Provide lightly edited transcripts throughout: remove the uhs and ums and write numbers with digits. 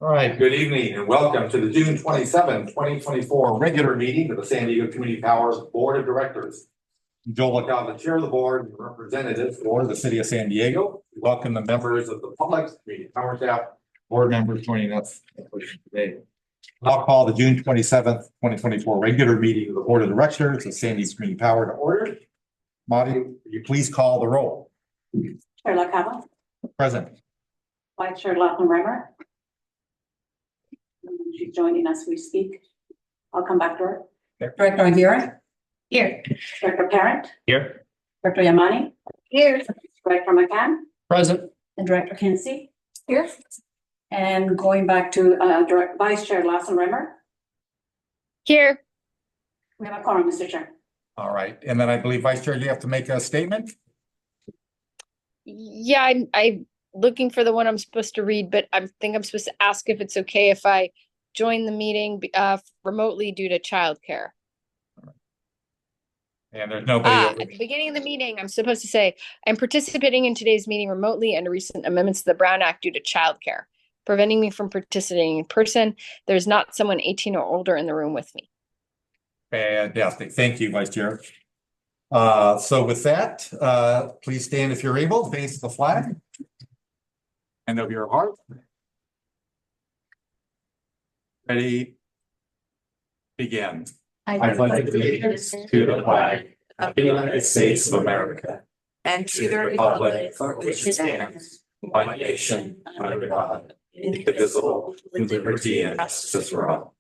All right, good evening and welcome to the June 27, 2024 regular meeting of the San Diego Community Powers Board of Directors. I'm Joel LaCava, the chair of the board and representative for the city of San Diego. We welcome the members of the public, community power staff, board members joining us today. I'll call the June 27th, 2024 regular meeting of the Board of Directors of San Diego Community Power to order. Marty, will you please call the roll? Chair LaCava. Present. Vice Chair Laughlin-Reimer. She's joining us as we speak. I'll come back to her. Director Aguirre. Here. Director Parent. Here. Director Yamani. Here. Director McCann. Present. And Director Kinsey. Here. And going back to Vice Chair Laughlin-Reimer. Here. We have a quorum, Mr. Chair. All right, and then I believe Vice Chair, you have to make a statement. Yeah, I'm looking for the one I'm supposed to read, but I think I'm supposed to ask if it's okay if I join the meeting remotely due to childcare. And there's nobody. At the beginning of the meeting, I'm supposed to say, I'm participating in today's meeting remotely under recent amendments to the Brown Act due to childcare, preventing me from participating in person. There's not someone 18 or older in the room with me. Fantastic. Thank you, Vice Chair. So with that, please stand if you're able, face the flag. Hand over your heart. Ready? Begin. I pledge allegiance to the flag of the United States of America and to the republic for which it stands, one nation, under God, indivisible, with liberty and justice for all.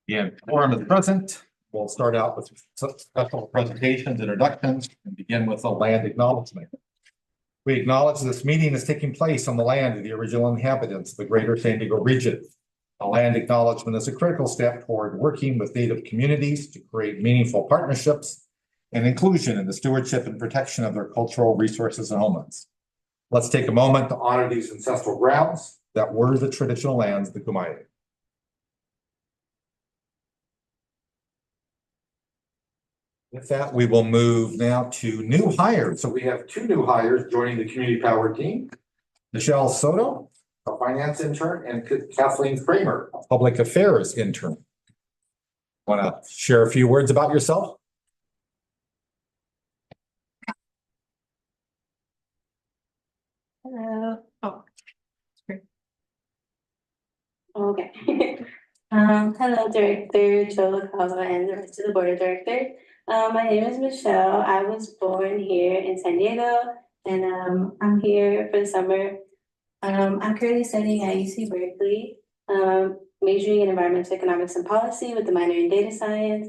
Again, quorum is present. We'll start out with special presentations, introductions, and begin with a land acknowledgement. We acknowledge this meeting is taking place on the land of the original inhabitants of the greater San Diego region. A land acknowledgement is a critical step toward working with Native communities to create meaningful partnerships and inclusion in the stewardship and protection of their cultural resources and homelands. Let's take a moment to honor these ancestral grounds that were the traditional lands of the Kumeyaay. With that, we will move now to new hires. So we have two new hires joining the community power team. Michelle Soto, a finance intern, and Kathleen Kramer, a public affairs intern. Want to share a few words about yourself? Hello. Oh, okay. Hello, Director Joe LaCava and the rest of the Board of Directors. My name is Michelle. I was born here in San Diego, and I'm here for the summer. I'm currently studying at UC Berkeley, majoring in environmental economics and policy with a minor in data science.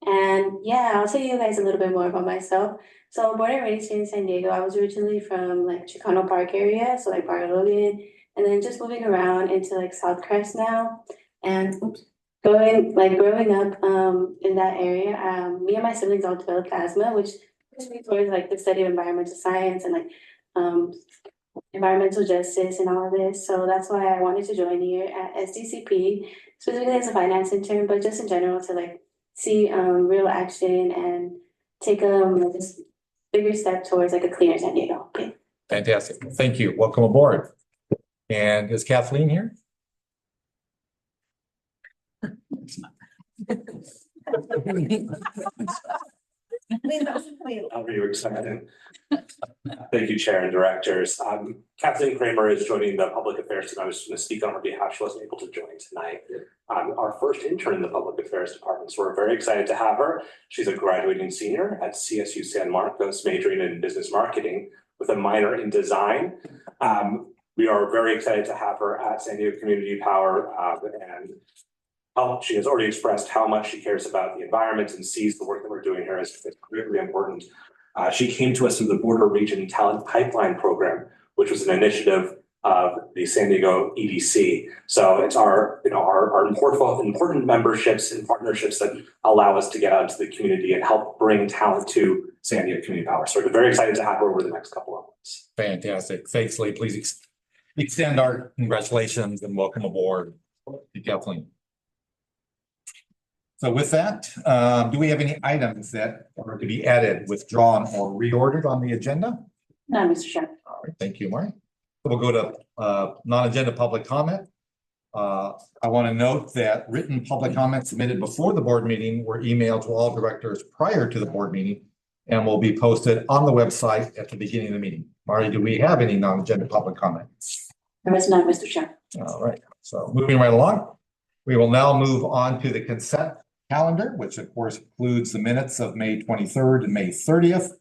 And yeah, I'll tell you guys a little bit more about myself. So born and raised here in San Diego, I was originally from like Chicano Park area, so like Barrio Logan, and then just moving around into like South Crest now. And growing up in that area, me and my siblings all developed asthma, which pushed me towards like the study of environmental science and like environmental justice and all of this. So that's why I wanted to join here at SDCP, specifically as a finance intern, but just in general to like see real action and take this bigger step towards like a cleaner San Diego. Okay. Fantastic. Thank you. Welcome aboard. And is Kathleen here? How are you excited? Thank you, Chair and Directors. Kathleen Kramer is joining the Public Affairs team. I was going to speak on her behalf. She wasn't able to join tonight. Our first intern in the Public Affairs Department, so we're very excited to have her. She's a graduating senior at CSU San Marcos, majoring in business marketing with a minor in design. We are very excited to have her at San Diego Community Power, and she has already expressed how much she cares about the environment and sees the work that we're doing here as critically important. She came to us through the Border Region Talent Pipeline Program, which was an initiative of the San Diego EDC. So it's our important memberships and partnerships that allow us to get out into the community and help bring talent to San Diego Community Power. So we're very excited to have her over the next couple of months. Fantastic. Thanks, Lee. Please extend our congratulations and welcome aboard to Kathleen. So with that, do we have any items that are to be added, withdrawn, or reordered on the agenda? No, Mr. Chair. All right, thank you, Mark. We'll go to non-agenda public comment. I want to note that written public comments submitted before the board meeting were emailed to all directors prior to the board meeting and will be posted on the website at the beginning of the meeting. Marty, do we have any non-agenda public comments? There is none, Mr. Chair. All right, so moving right along, we will now move on to the consent calendar, which of course includes the minutes of May 23rd and May 30th,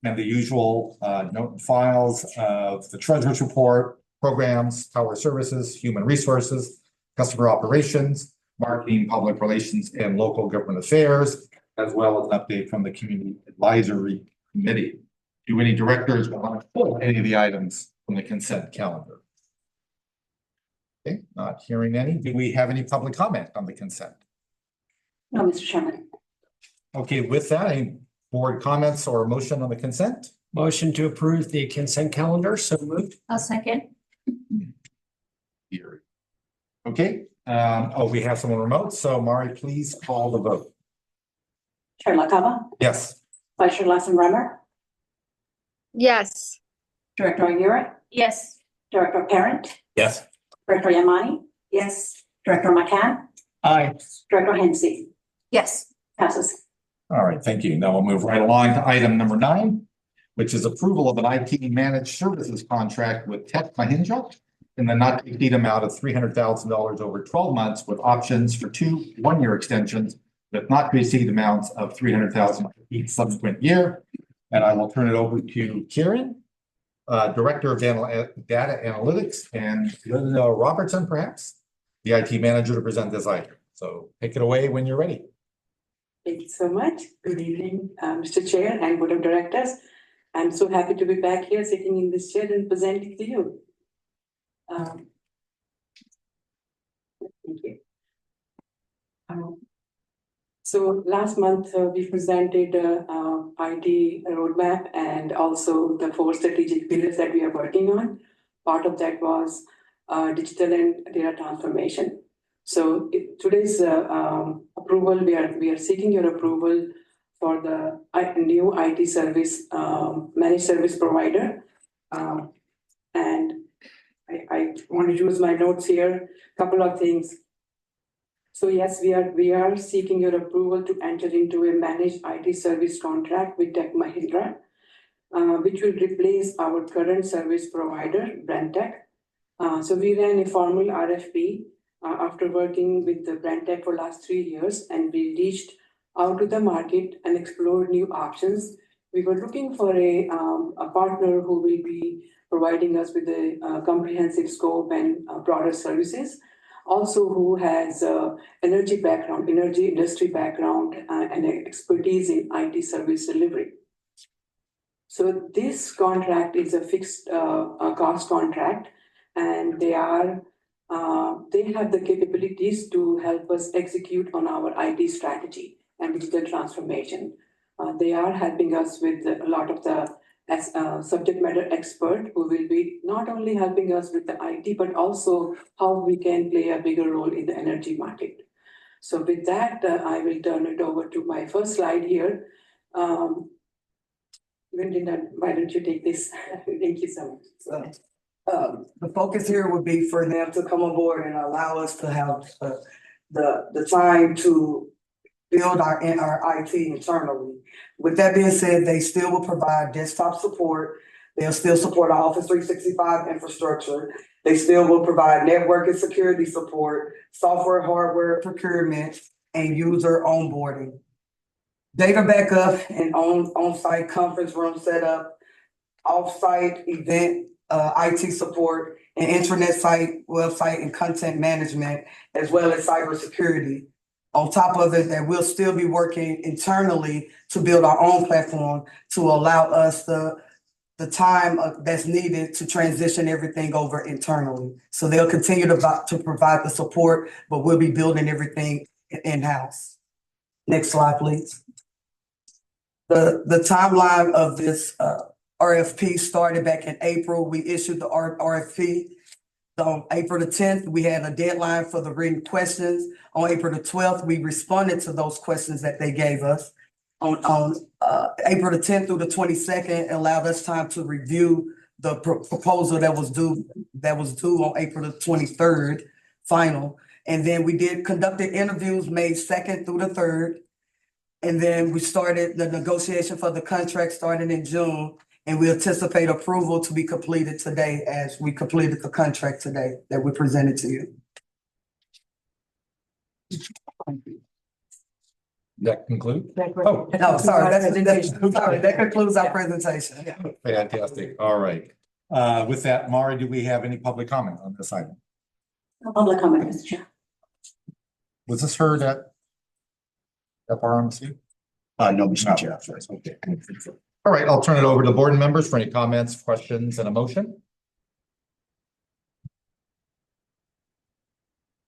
and the usual note and files of the treasurer's report, programs, power services, human resources, customer operations, marketing, public relations, and local government affairs, as well as an update from the community advisory committee. Do any directors want to pull any of the items from the consent calendar? Okay, not hearing any. Do we have any public comment on the consent? No, Mr. Chairman. Okay, with that, any board comments or motion on the consent? Motion to approve the consent calendar, so moved. I'll second. Here. Okay, we have someone remote, so Mari, please call the vote. Chair LaCava, Yes. Vice Chair Lassen-Remmer, Yes. Director Aguirre, Yes. Director Parent, Yes. Director Yamani. Yes. Director McCann, Aye. Director Hensey. Yes. Passes. All right, thank you. Now we'll move right along to item number 9, which is approval of an IT managed services contract with Tech Mahindra in the not to exceed amount of $300,000 over 12 months with options for 2 one-year extensions with not to exceed amounts of $300,000 each subsequent year. And I will turn it over to Kieran, Director of Data Analytics, and Linda Robertson, perhaps, the IT manager, to present this item. So take it away when you're ready. Thank you so much. Good evening, Mr. Chair and Board of Directors. I'm so happy to be back here sitting in this chair and presenting to you. Thank you. So last month we presented IT roadmap and also the 4 strategic pillars that we are working on. Part of that was digital and data transformation. So today's approval, we are seeking your approval for the new IT service managed service provider. And I want to use my notes here, couple of things. So yes, we are seeking your approval to enter into a managed IT service contract with Tech Mahindra, which will replace our current service provider, Brentech. So we ran a formal RFP after working with the Brentech for last 3 years, and we reached out to the market and explored new options. We were looking for a partner who will be providing us with a comprehensive scope and broader services. Also who has energy background, energy industry background, and expertise in IT service delivery. So this contract is a fixed cost contract, and they have the capabilities to help us execute on our IT strategy and digital transformation. They are helping us with a lot of the subject matter expert who will be not only helping us with the IT, but also how we can play a bigger role in the energy market. So with that, I will turn it over to my first slide here. Linda, why don't you take this? Thank you so much. The focus here would be for them to come on board and allow us to have the time to build our IT internally. With that being said, they still will provide desktop support. They'll still support our Office 365 infrastructure. They still will provide network and security support, software, hardware procurement, and user onboarding. Data backup and on-site conference room setup, off-site event IT support, and internet site, website, and content management, as well as cybersecurity. On top of it, that we'll still be working internally to build our own platform to allow us the time that's needed to transition everything over internally. So they'll continue to provide the support, but we'll be building everything in-house. Next slide, please. The timeline of this RFP started back in April. We issued the RFP. On April the 10th, we had a deadline for the written questions. On April the 12th, we responded to those questions that they gave us. On April the 10th through the 22nd, it allowed us time to review the proposal that was due on April the 23rd, final. And then we did conducted interviews May 2nd through the 3rd. And then we started the negotiation for the contract starting in June. And we anticipate approval to be completed today as we completed the contract today that we presented to you. That conclude? Oh, no, sorry, that concludes our presentation. Fantastic. All right. With that, Mari, do we have any public comment on this item? No public comment, Mr. Chair. Was this heard at FRMC? No, Mr. Chair. Okay. All right, I'll turn it over to board members for any comments, questions, and a motion.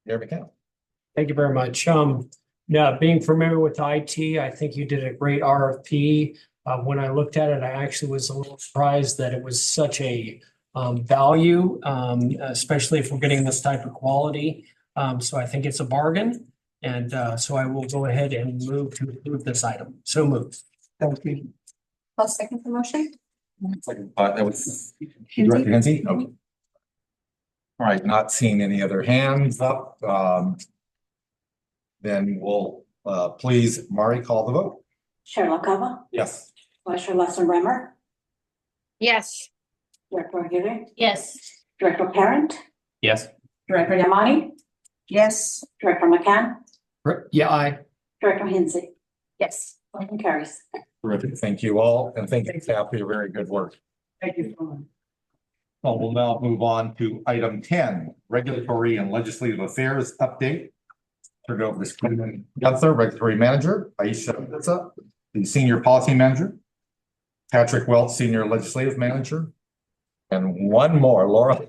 There we go. Thank you very much. Now, being familiar with IT, I think you did a great RFP. When I looked at it, I actually was a little surprised that it was such a value, especially if we're getting this type of quality. So I think it's a bargain. And so I will go ahead and move to approve this item. So moved. Thank you. I'll second the motion. That was Director Hensy. Okay. All right, not seeing any other hands up. Then we'll please, Mari, call the vote. Chair LaCava, Yes. Vice Chair Lesson Remmer, Yes. Director Aguirre, Yes. Director Parent, Yes. Director Yamani, Yes. Director McCann, Yeah, aye. Director Hensy. Yes. Motion carries. Terrific. Thank you all. And thank you, staff, for your very good work. Thank you so much. Well, we'll now move on to item 10, regulatory and legislative affairs update. Turn it over to Stephen Gunther, regulatory manager, Aisha Pizza, the senior policy manager, Patrick Welch, senior legislative manager, and one more, Laura.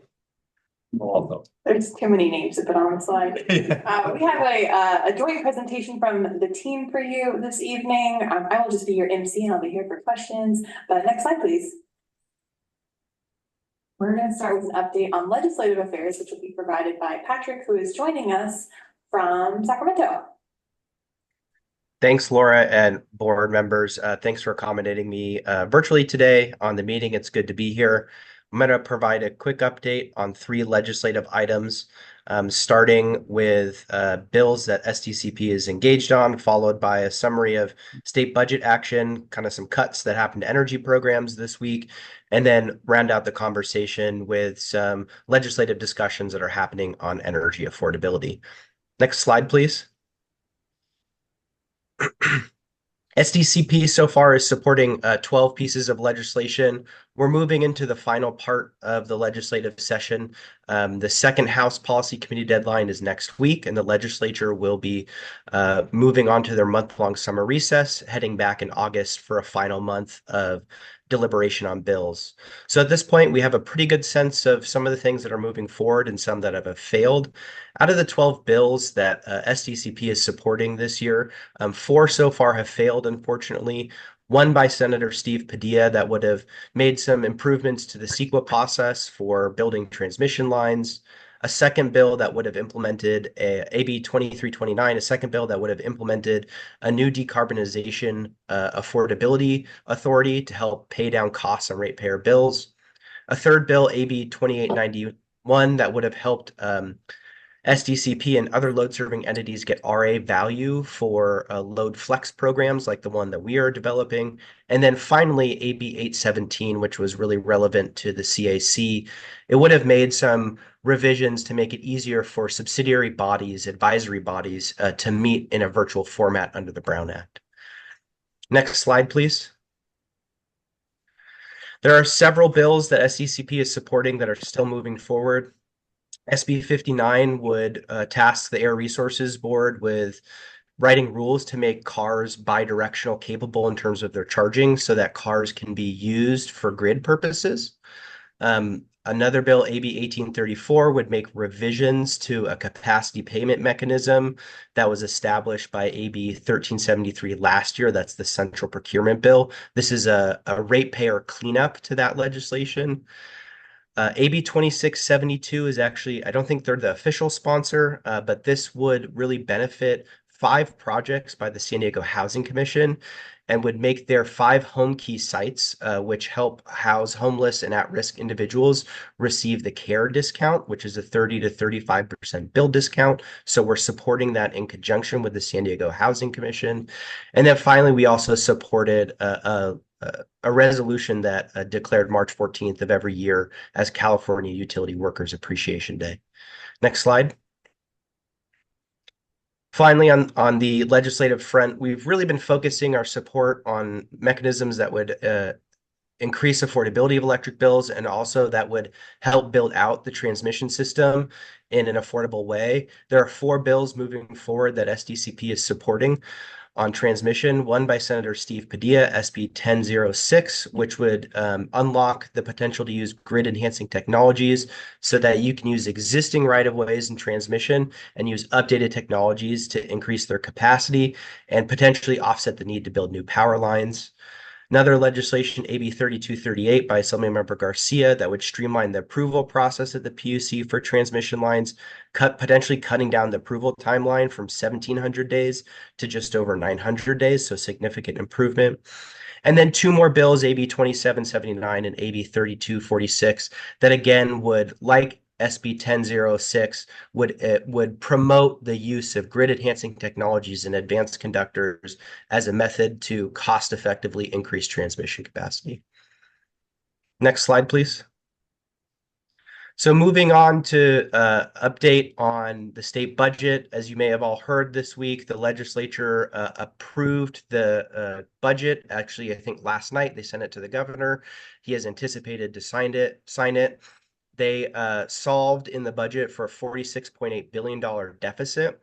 There's too many names to put on the slide. Yeah. We have a joint presentation from the team for you this evening. I will just be your MC and I'll be here for questions, but next slide, please. We're going to start with an update on legislative affairs, which will be provided by Patrick, who is joining us from Sacramento. Thanks, Laura, and board members. Thanks for accommodating me virtually today on the meeting. It's good to be here. I'm going to provide a quick update on 3 legislative items, starting with bills that SDCP is engaged on, followed by a summary of state budget action, kind of some cuts that happened to energy programs this week, and then round out the conversation with some legislative discussions that are happening on energy affordability. Next slide, please. SDCP so far is supporting 12 pieces of legislation. We're moving into the final part of the legislative session. The second House Policy Committee deadline is next week, and the legislature will be moving on to their month-long summer recess, heading back in August for a final month of deliberation on bills. So at this point, we have a pretty good sense of some of the things that are moving forward and some that have failed. Out of the 12 bills that SDCP is supporting this year, 4 so far have failed, unfortunately. One by Senator Steve Padilla that would have made some improvements to the CEQA process for building transmission lines. A second bill that would have implemented AB 2329, a second bill that would have implemented a new decarbonization affordability authority to help pay down costs on ratepayer bills. A third bill, AB 2891, that would have helped SDCP and other load-serving entities get RA value for load flex programs like the one that we are developing. And then finally, AB 817, which was really relevant to the CAC. It would have made some revisions to make it easier for subsidiary bodies, advisory bodies, to meet in a virtual format under the Brown Act. Next slide, please. There are several bills that SDCP is supporting that are still moving forward. SB 59 would task the Air Resources Board with writing rules to make cars bidirectional capable in terms of their charging so that cars can be used for grid purposes. Another bill, AB 1834, would make revisions to a capacity payment mechanism that was established by AB 1373 last year. That's the central procurement bill. This is a ratepayer cleanup to that legislation. AB 2672 is actually, I don't think they're the official sponsor, but this would really benefit 5 projects by the San Diego Housing Commission and would make their 5 home key sites, which help house homeless and at-risk individuals, receive the CARE discount, which is a 30 to 35% bill discount. So we're supporting that in conjunction with the San Diego Housing Commission. And then finally, we also supported a resolution that declared March 14th of every year as California Utility Workers Appreciation Day. Next slide. Finally, on the legislative front, we've really been focusing our support on mechanisms that would increase affordability of electric bills and also that would help build out the transmission system in an affordable way. There are 4 bills moving forward that SDCP is supporting on transmission, one by Senator Steve Padilla, SB 1006, which would unlock the potential to use grid enhancing technologies so that you can use existing right-of-ways in transmission and use updated technologies to increase their capacity and potentially offset the need to build new power lines. Another legislation, AB 3238 by Assemblymember Garcia, that would streamline the approval process at the PUC for transmission lines, potentially cutting down the approval timeline from 1,700 days to just over 900 days, so significant improvement. And then 2 more bills, AB 2779 and AB 3246, that again would, like SB 1006, would promote the use of grid enhancing technologies and advanced conductors as a method to cost effectively increase transmission capacity. Next slide, please. So moving on to update on the state budget. As you may have all heard this week, the legislature approved the budget. Actually, I think last night they sent it to the governor. He has anticipated to sign it. They solved in the budget for a $46.8 billion deficit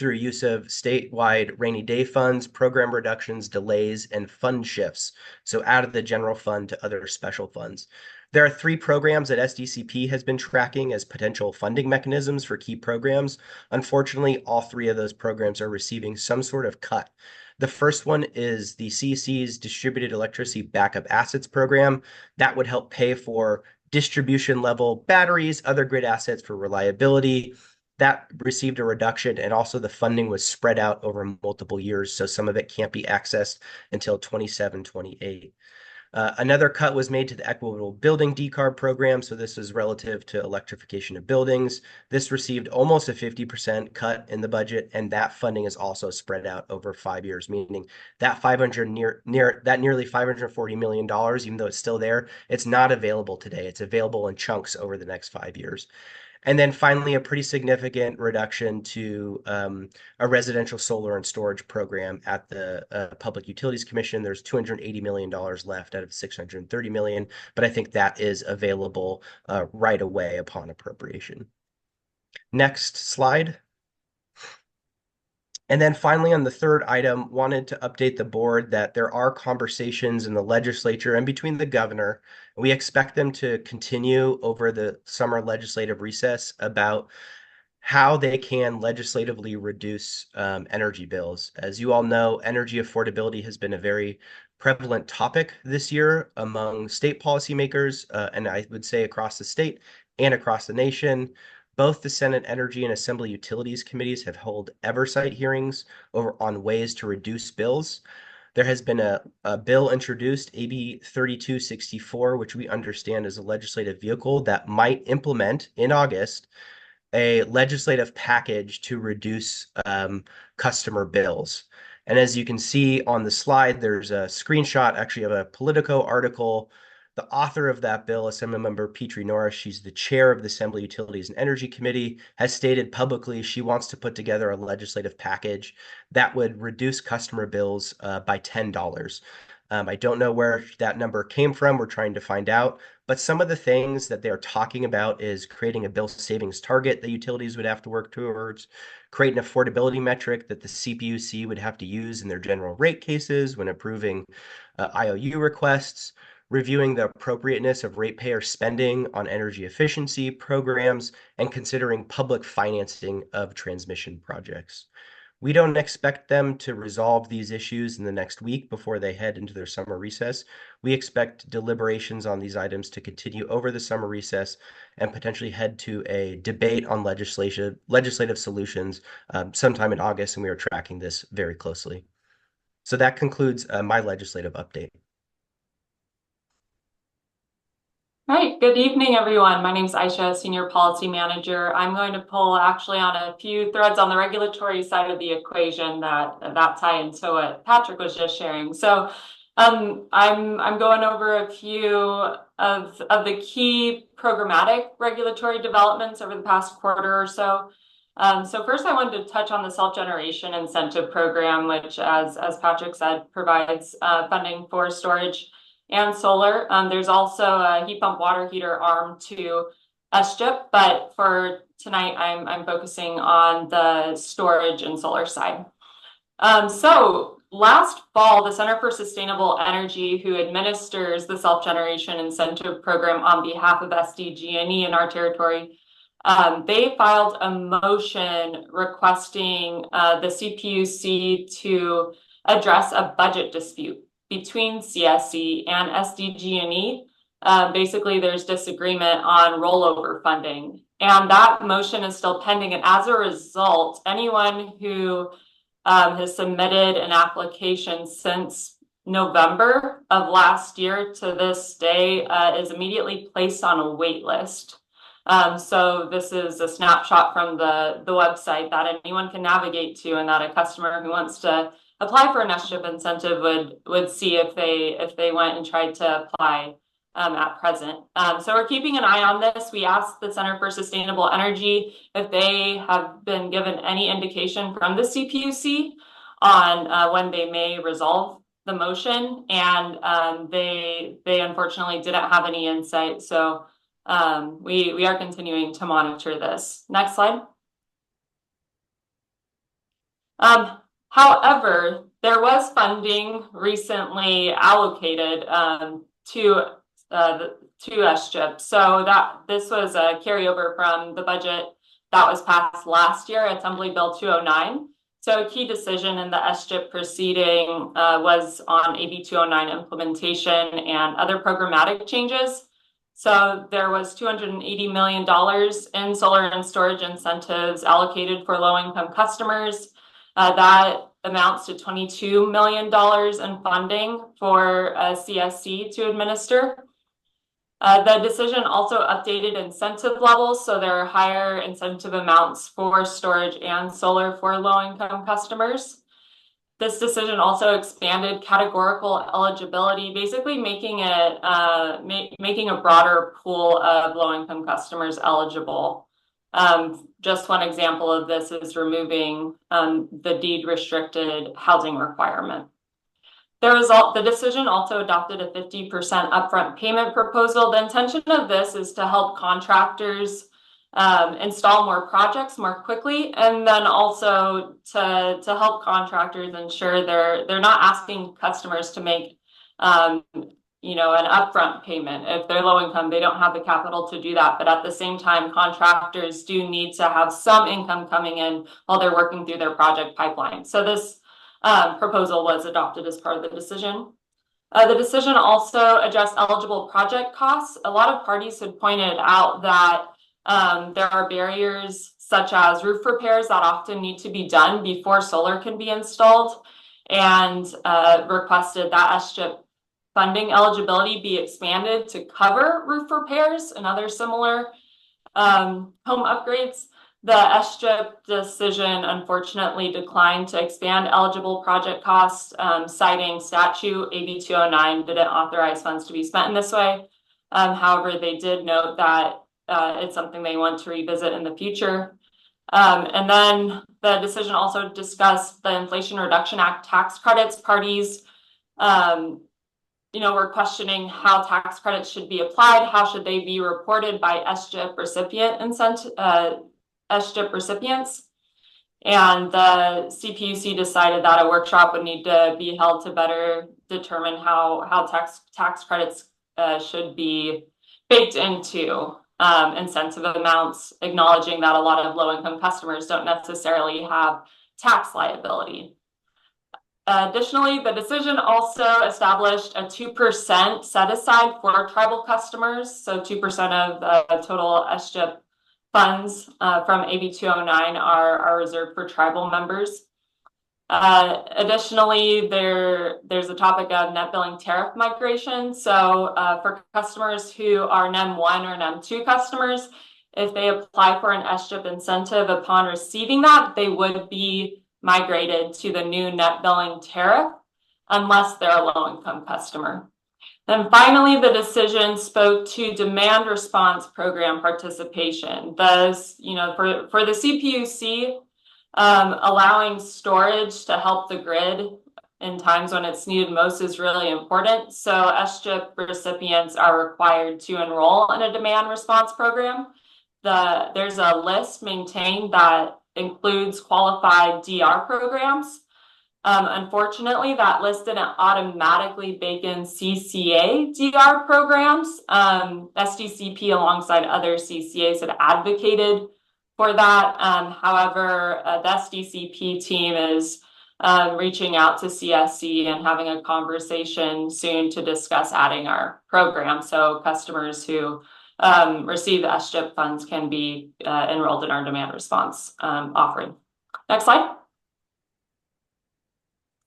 through use of statewide rainy day funds, program reductions, delays, and fund shifts. So out of the general fund to other special funds. There are 3 programs that SDCP has been tracking as potential funding mechanisms for key programs. Unfortunately, all 3 of those programs are receiving some sort of cut. The first one is the CEC's Distributed Electricity Backup Assets Program. That would help pay for distribution level batteries, other grid assets for reliability. That received a reduction, and also the funding was spread out over multiple years, so some of it can't be accessed until 27, 28. Another cut was made to the Equitable Building Decarb program, so this is relative to electrification of buildings. This received almost a 50% cut in the budget, and that funding is also spread out over 5 years, meaning that nearly $540 million, even though it's still there, it's not available today. It's available in chunks over the next 5 years. And then finally, a pretty significant reduction to a residential solar and storage program at the Public Utilities Commission. There's $280 million left out of $630 million, but I think that is available right away upon appropriation. Next slide. And then finally, on the third item, wanted to update the board that there are conversations in the legislature and between the governor. We expect them to continue over the summer legislative recess about how they can legislatively reduce energy bills. As you all know, energy affordability has been a very prevalent topic this year among state policymakers, and I would say across the state and across the nation. Both the Senate Energy and Assembly Utilities Committees have held oversight hearings on ways to reduce bills. There has been a bill introduced, AB 3264, which we understand is a legislative vehicle that might implement in August a legislative package to reduce customer bills. And as you can see on the slide, there's a screenshot actually of a Politico article. The author of that bill, Assemblymember Petrie Norris, she's the chair of the Assembly Utilities and Energy Committee, has stated publicly she wants to put together a legislative package that would reduce customer bills by $10. I don't know where that number came from. We're trying to find out. But some of the things that they are talking about is creating a bill savings target that utilities would have to work towards, create an affordability metric that the CPUC would have to use in their general rate cases when approving IOU requests, reviewing the appropriateness of ratepayer spending on energy efficiency programs, and considering public financing of transmission projects. We don't expect them to resolve these issues in the next week before they head into their summer recess. We expect deliberations on these items to continue over the summer recess and potentially head to a debate on legislative solutions sometime in August, and we are tracking this very closely. So that concludes my legislative update. Hi, good evening, everyone. My name is Aisha, Senior Policy Manager. I'm going to pull actually on a few threads on the regulatory side of the equation that tie into what Patrick was just sharing. So I'm going over a few of the key programmatic regulatory developments over the past quarter or so. So first I wanted to touch on the self-generation incentive program, which as Patrick said, provides funding for storage and solar. There's also a heat pump water heater arm to SDCP, but for tonight, I'm focusing on the storage and solar side. So last fall, the Center for Sustainable Energy, who administers the self-generation incentive program on behalf of SDG&E in our territory, they filed a motion requesting the CPUC to address a budget dispute between CSC and SDG&E. Basically, there's disagreement on rollover funding, and that motion is still pending. And as a result, anyone who has submitted an application since November of last year to this day is immediately placed on a wait list. So this is a snapshot from the website that anyone can navigate to, and that a customer who wants to apply for an SDCP incentive would see if they went and tried to apply at present. So we're keeping an eye on this. We asked the Center for Sustainable Energy if they have been given any indication from the CPUC on when they may resolve the motion, and they unfortunately didn't have any insight. So we are continuing to monitor this. Next slide. However, there was funding recently allocated to SDCP. So this was a carryover from the budget that was passed last year, Assembly Bill 209. So a key decision in the SDCP proceeding was on AB 209 implementation and other programmatic changes. So there was $280 million in solar and storage incentives allocated for low-income customers. That amounts to $22 million in funding for CSC to administer. The decision also updated incentive levels, so there are higher incentive amounts for storage and solar for low-income customers. This decision also expanded categorical eligibility, basically making it making a broader pool of low-income customers eligible. Just one example of this is removing the deed-restricted housing requirement. The decision also adopted a 50% upfront payment proposal. The intention of this is to help contractors install more projects more quickly, and then also to help contractors ensure they're not asking customers to make an upfront payment. If they're low income, they don't have the capital to do that. But at the same time, contractors do need to have some income coming in while they're working through their project pipeline. So this proposal was adopted as part of the decision. The decision also addressed eligible project costs. A lot of parties had pointed out that there are barriers such as roof repairs that often need to be done before solar can be installed, and requested that SDCP funding eligibility be expanded to cover roof repairs and other similar home upgrades. The SDCP decision unfortunately declined to expand eligible project costs, citing statute AB 209 didn't authorize funds to be spent in this way. However, they did note that it's something they want to revisit in the future. And then the decision also discussed the Inflation Reduction Act tax credits. Parties we're questioning how tax credits should be applied. How should they be reported by SDCP recipients? And the CPUC decided that a workshop would need to be held to better determine how tax credits should be baked into incentive amounts, acknowledging that a lot of low-income customers don't necessarily have tax liability. Additionally, the decision also established a 2% set aside for tribal customers. So 2% of the total SDCP funds from AB 209 are reserved for tribal members. Additionally, there's a topic of net billing tariff migration. So for customers who are NEM 1 or NEM 2 customers, if they apply for an SDCP incentive upon receiving that, they would be migrated to the new net billing tariff unless they're a low-income customer. Then finally, the decision spoke to demand response program participation. Thus, for the CPUC, allowing storage to help the grid in times when it's needed most is really important. So SDCP recipients are required to enroll in a demand response program. There's a list maintained that includes qualified DR programs. Unfortunately, that list didn't automatically bake in CCA DR programs. SDCP alongside other CCAs had advocated for that. However, the SDCP team is reaching out to CSC and having a conversation soon to discuss adding our program. So customers who receive the SDCP funds can be enrolled in our demand response offering. Next slide.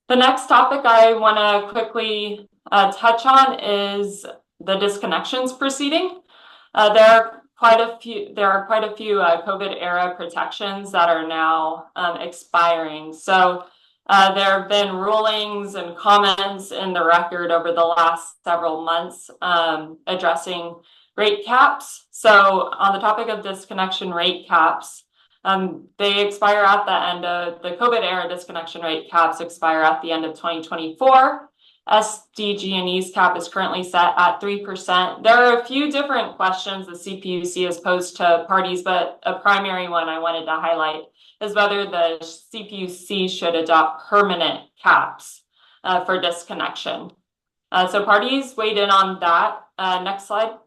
The next topic I want to quickly touch on is the disconnections proceeding. There are quite a few COVID era protections that are now expiring. So there have been rulings and comments in the record over the last several months addressing rate caps. So on the topic of disconnection rate caps, they expire at the end of the COVID era. Disconnection rate caps expire at the end of 2024. SDG&E's cap is currently set at 3%. There are a few different questions the CPUC has posed to parties, but a primary one I wanted to highlight is whether the CPUC should adopt permanent caps for disconnection. So parties weighed in on that. Next slide.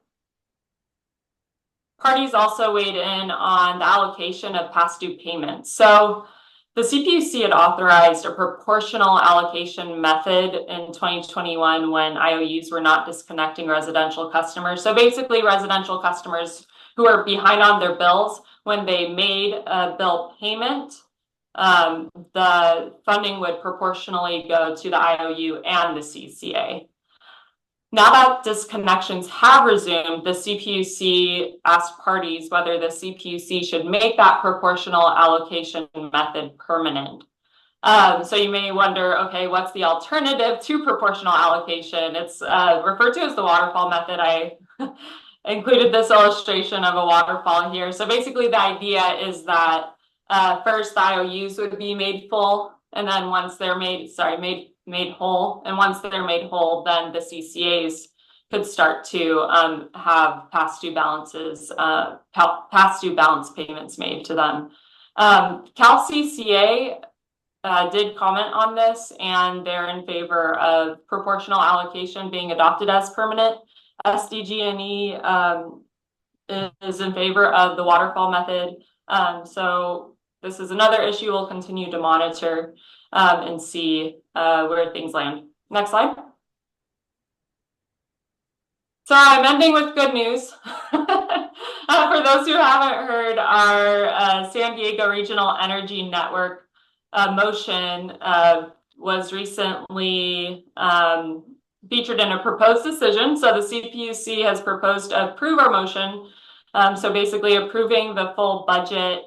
Parties also weighed in on the allocation of past due payments. So the CPUC had authorized a proportional allocation method in 2021 when IOUs were not disconnecting residential customers. So basically residential customers who are behind on their bills, when they made a bill payment, the funding would proportionally go to the IOU and the CCA. Now that disconnections have resumed, the CPUC asked parties whether the CPUC should make that proportional allocation method permanent. So you may wonder, okay, what's the alternative to proportional allocation? It's referred to as the waterfall method. I included this illustration of a waterfall here. So basically the idea is that first the IOUs would be made full, and then once they're made whole, and once they're made whole, then the CCAs could start to have past due balance payments made to them. Cal CCA did comment on this, and they're in favor of proportional allocation being adopted as permanent. SDG&E is in favor of the waterfall method. So this is another issue we'll continue to monitor and see where things land. Next slide. So I'm ending with good news. For those who haven't heard, our San Diego Regional Energy Network motion was recently featured in a proposed decision. So the CPUC has proposed to approve our motion. So basically approving the full budget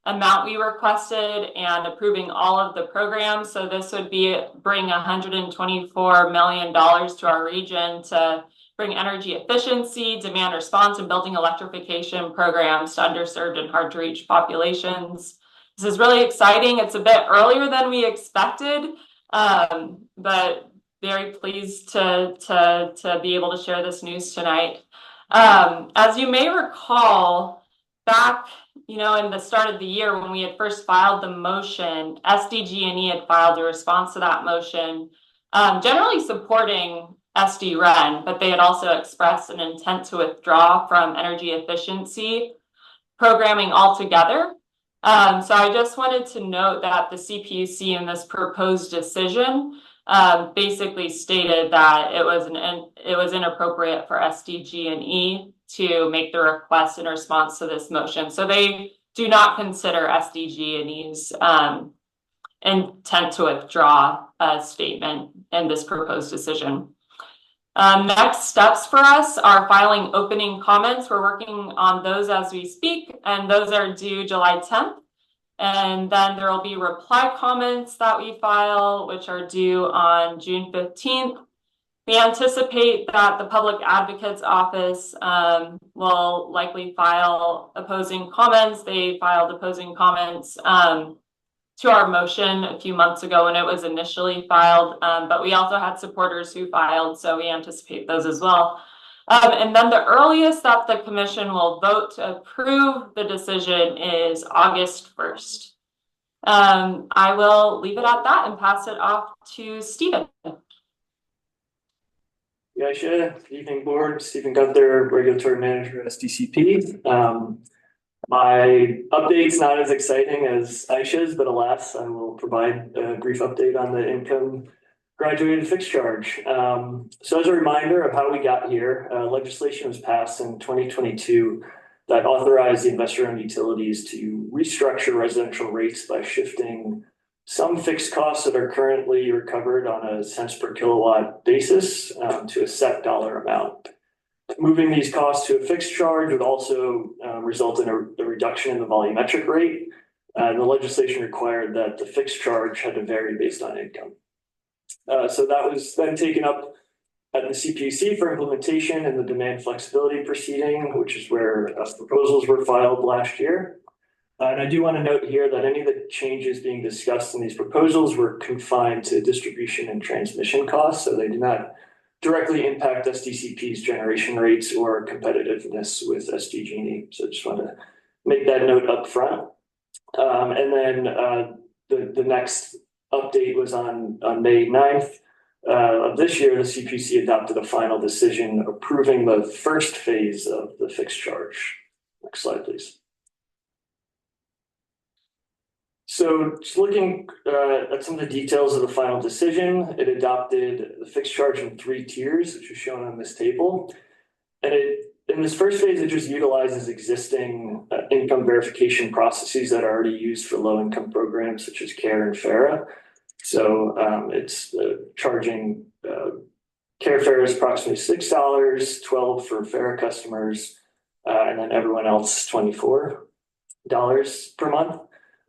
amount we requested and approving all of the programs. So this would bring $124 million to our region to bring energy efficiency, demand response, and building electrification programs to underserved and hard to reach populations. This is really exciting. It's a bit earlier than we expected, but very pleased to be able to share this news tonight. As you may recall, back in the start of the year when we had first filed the motion, SDG&E had filed a response to that motion, generally supporting SDREN, but they had also expressed an intent to withdraw from energy efficiency programming altogether. So I just wanted to note that the CPUC in this proposed decision basically stated that it was inappropriate for SDG&E to make the request in response to this motion. So they do not consider SDG&E's intent to withdraw a statement in this proposed decision. Next steps for us are filing opening comments. We're working on those as we speak, and those are due July 10th. And then there will be reply comments that we file, which are due on June 15th. We anticipate that the Public Advocate's Office will likely file opposing comments. They filed opposing comments to our motion a few months ago when it was initially filed, but we also had supporters who filed, so we anticipate those as well. And then the earliest that the commission will vote to approve the decision is August 1st. I will leave it at that and pass it off to Stephen. Yeah, good evening, board. Stephen Gunther, Regulatory Manager at SDCP. My update's not as exciting as Aisha's, but alas, I will provide a brief update on the income graduated fixed charge. So as a reminder of how we got here, legislation was passed in 2022 that authorized the investor-owned utilities to restructure residential rates by shifting some fixed costs that are currently recovered on a cents per kilowatt basis to a set dollar amount. Moving these costs to a fixed charge would also result in a reduction in the volumetric rate. The legislation required that the fixed charge had to vary based on income. So that was then taken up at the CPUC for implementation in the demand flexibility proceeding, which is where proposals were filed last year. And I do want to note here that any of the changes being discussed in these proposals were confined to distribution and transmission costs, so they do not directly impact SDCP's generation rates or competitiveness with SDG&E. So I just want to make that note up front. And then the next update was on May 9th of this year. The CPUC adopted a final decision approving the first phase of the fixed charge. Next slide, please. So just looking at some of the details of the final decision, it adopted the fixed charge in 3 tiers, which is shown on this table. And in this first phase, it just utilizes existing income verification processes that are already used for low-income programs such as CARE and FARA. So it's charging CARE FARA is approximately $6, $12 for FARA customers, and then everyone else $24 per month.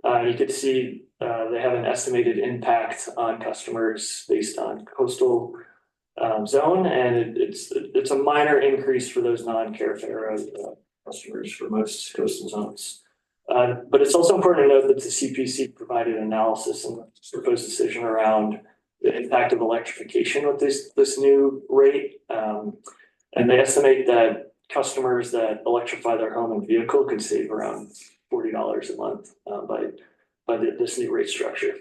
You can see they have an estimated impact on customers based on coastal zone, and it's a minor increase for those non-CARE FARA customers for most coastal zones. But it's also important to note that the CPC provided analysis in the proposed decision around the impact of electrification with this new rate, and they estimate that customers that electrify their home and vehicle could save around $40 a month by this new rate structure.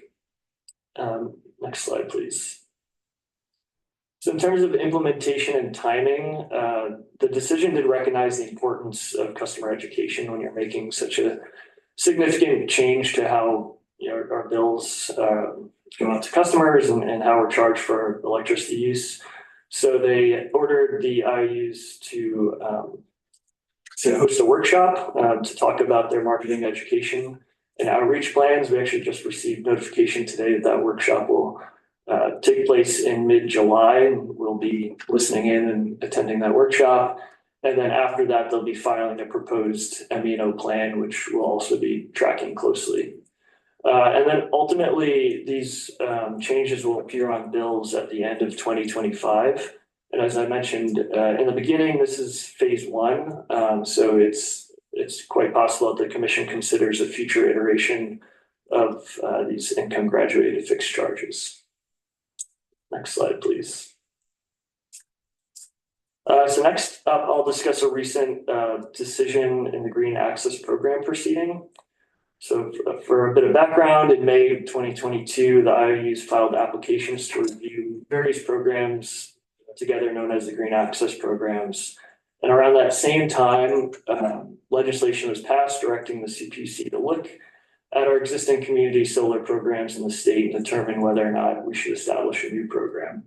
Next slide, please. So in terms of implementation and timing, the decision did recognize the importance of customer education when you're making such a significant change to how our bills go out to customers and how we're charged for electricity use. So they ordered the IOUs to host a workshop to talk about their marketing education and outreach plans. We actually just received notification today that workshop will take place in mid-July. We'll be listening in and attending that workshop. And then after that, they'll be filing a proposed M&O plan, which we'll also be tracking closely. And then ultimately, these changes will appear on bills at the end of 2025. And as I mentioned in the beginning, this is phase 1. So it's quite possible that the commission considers a future iteration of these income graduated fixed charges. Next slide, please. So next up, I'll discuss a recent decision in the Green Access Program proceeding. So for a bit of background, in May of 2022, the IOUs filed applications to review various programs together known as the Green Access Programs. And around that same time, legislation was passed directing the CPUC to look at our existing community solar programs in the state and determine whether or not we should establish a new program.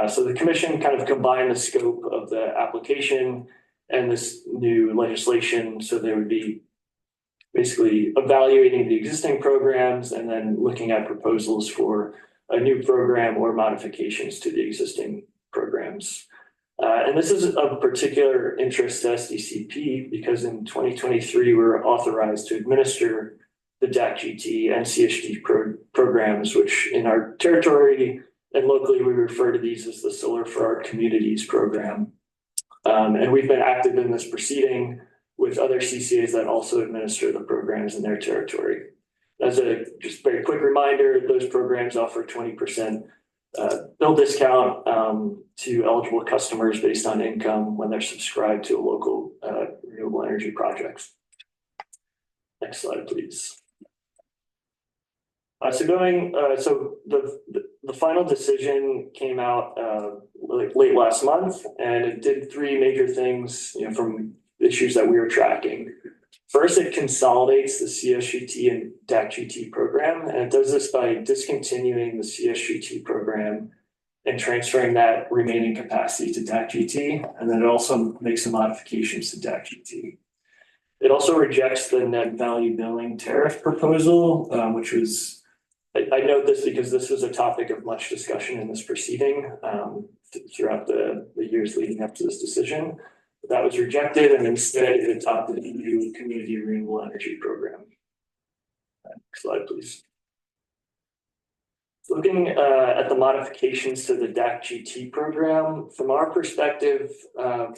So the commission kind of combined the scope of the application and this new legislation. So they would be basically evaluating the existing programs and then looking at proposals for a new program or modifications to the existing programs. And this is of particular interest to SDCP because in 2023, we were authorized to administer the DAC-GT and CSG programs, which in our territory and locally, we refer to these as the Solar for Our Communities program. And we've been active in this proceeding with other CCAs that also administer the programs in their territory. As a just very quick reminder, those programs offer 20% bill discount to eligible customers based on income when they're subscribed to a local renewable energy projects. Next slide, please. So the final decision came out late last month, and it did three major things, from issues that we were tracking. First, it consolidates the CSGT and DAC-GT program, and it does this by discontinuing the CSGT program and transferring that remaining capacity to DAC-GT, and then it also makes some modifications to DAC-GT. It also rejects the net value billing tariff proposal, which was, I note this because this was a topic of much discussion in this proceeding throughout the years leading up to this decision. That was rejected, and instead it adopted the new community renewable energy program. Next slide, please. Looking at the modifications to the DAC-GT program, from our perspective,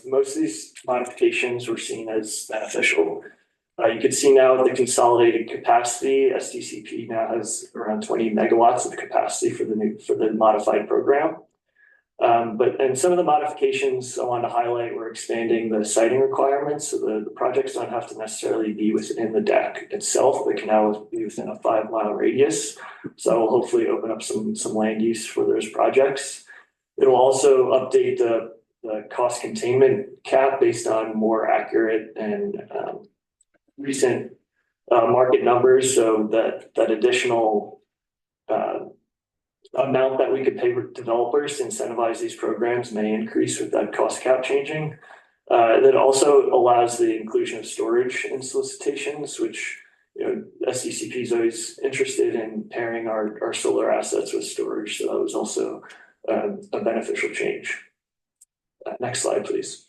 most of these modifications were seen as beneficial. You can see now the consolidated capacity. SDCP now has around 20 megawatts of capacity for the modified program. And some of the modifications I wanted to highlight were expanding the siting requirements. So the projects don't have to necessarily be within the DAC itself. They can now be within a 5-mile radius. So that will hopefully open up some land use for those projects. It'll also update the cost containment cap based on more accurate and recent market numbers, so that additional amount that we could pay developers to incentivize these programs may increase with that cost cap changing. And it also allows the inclusion of storage in solicitations, which SDCP is always interested in pairing our solar assets with storage. So that was also a beneficial change. Next slide, please.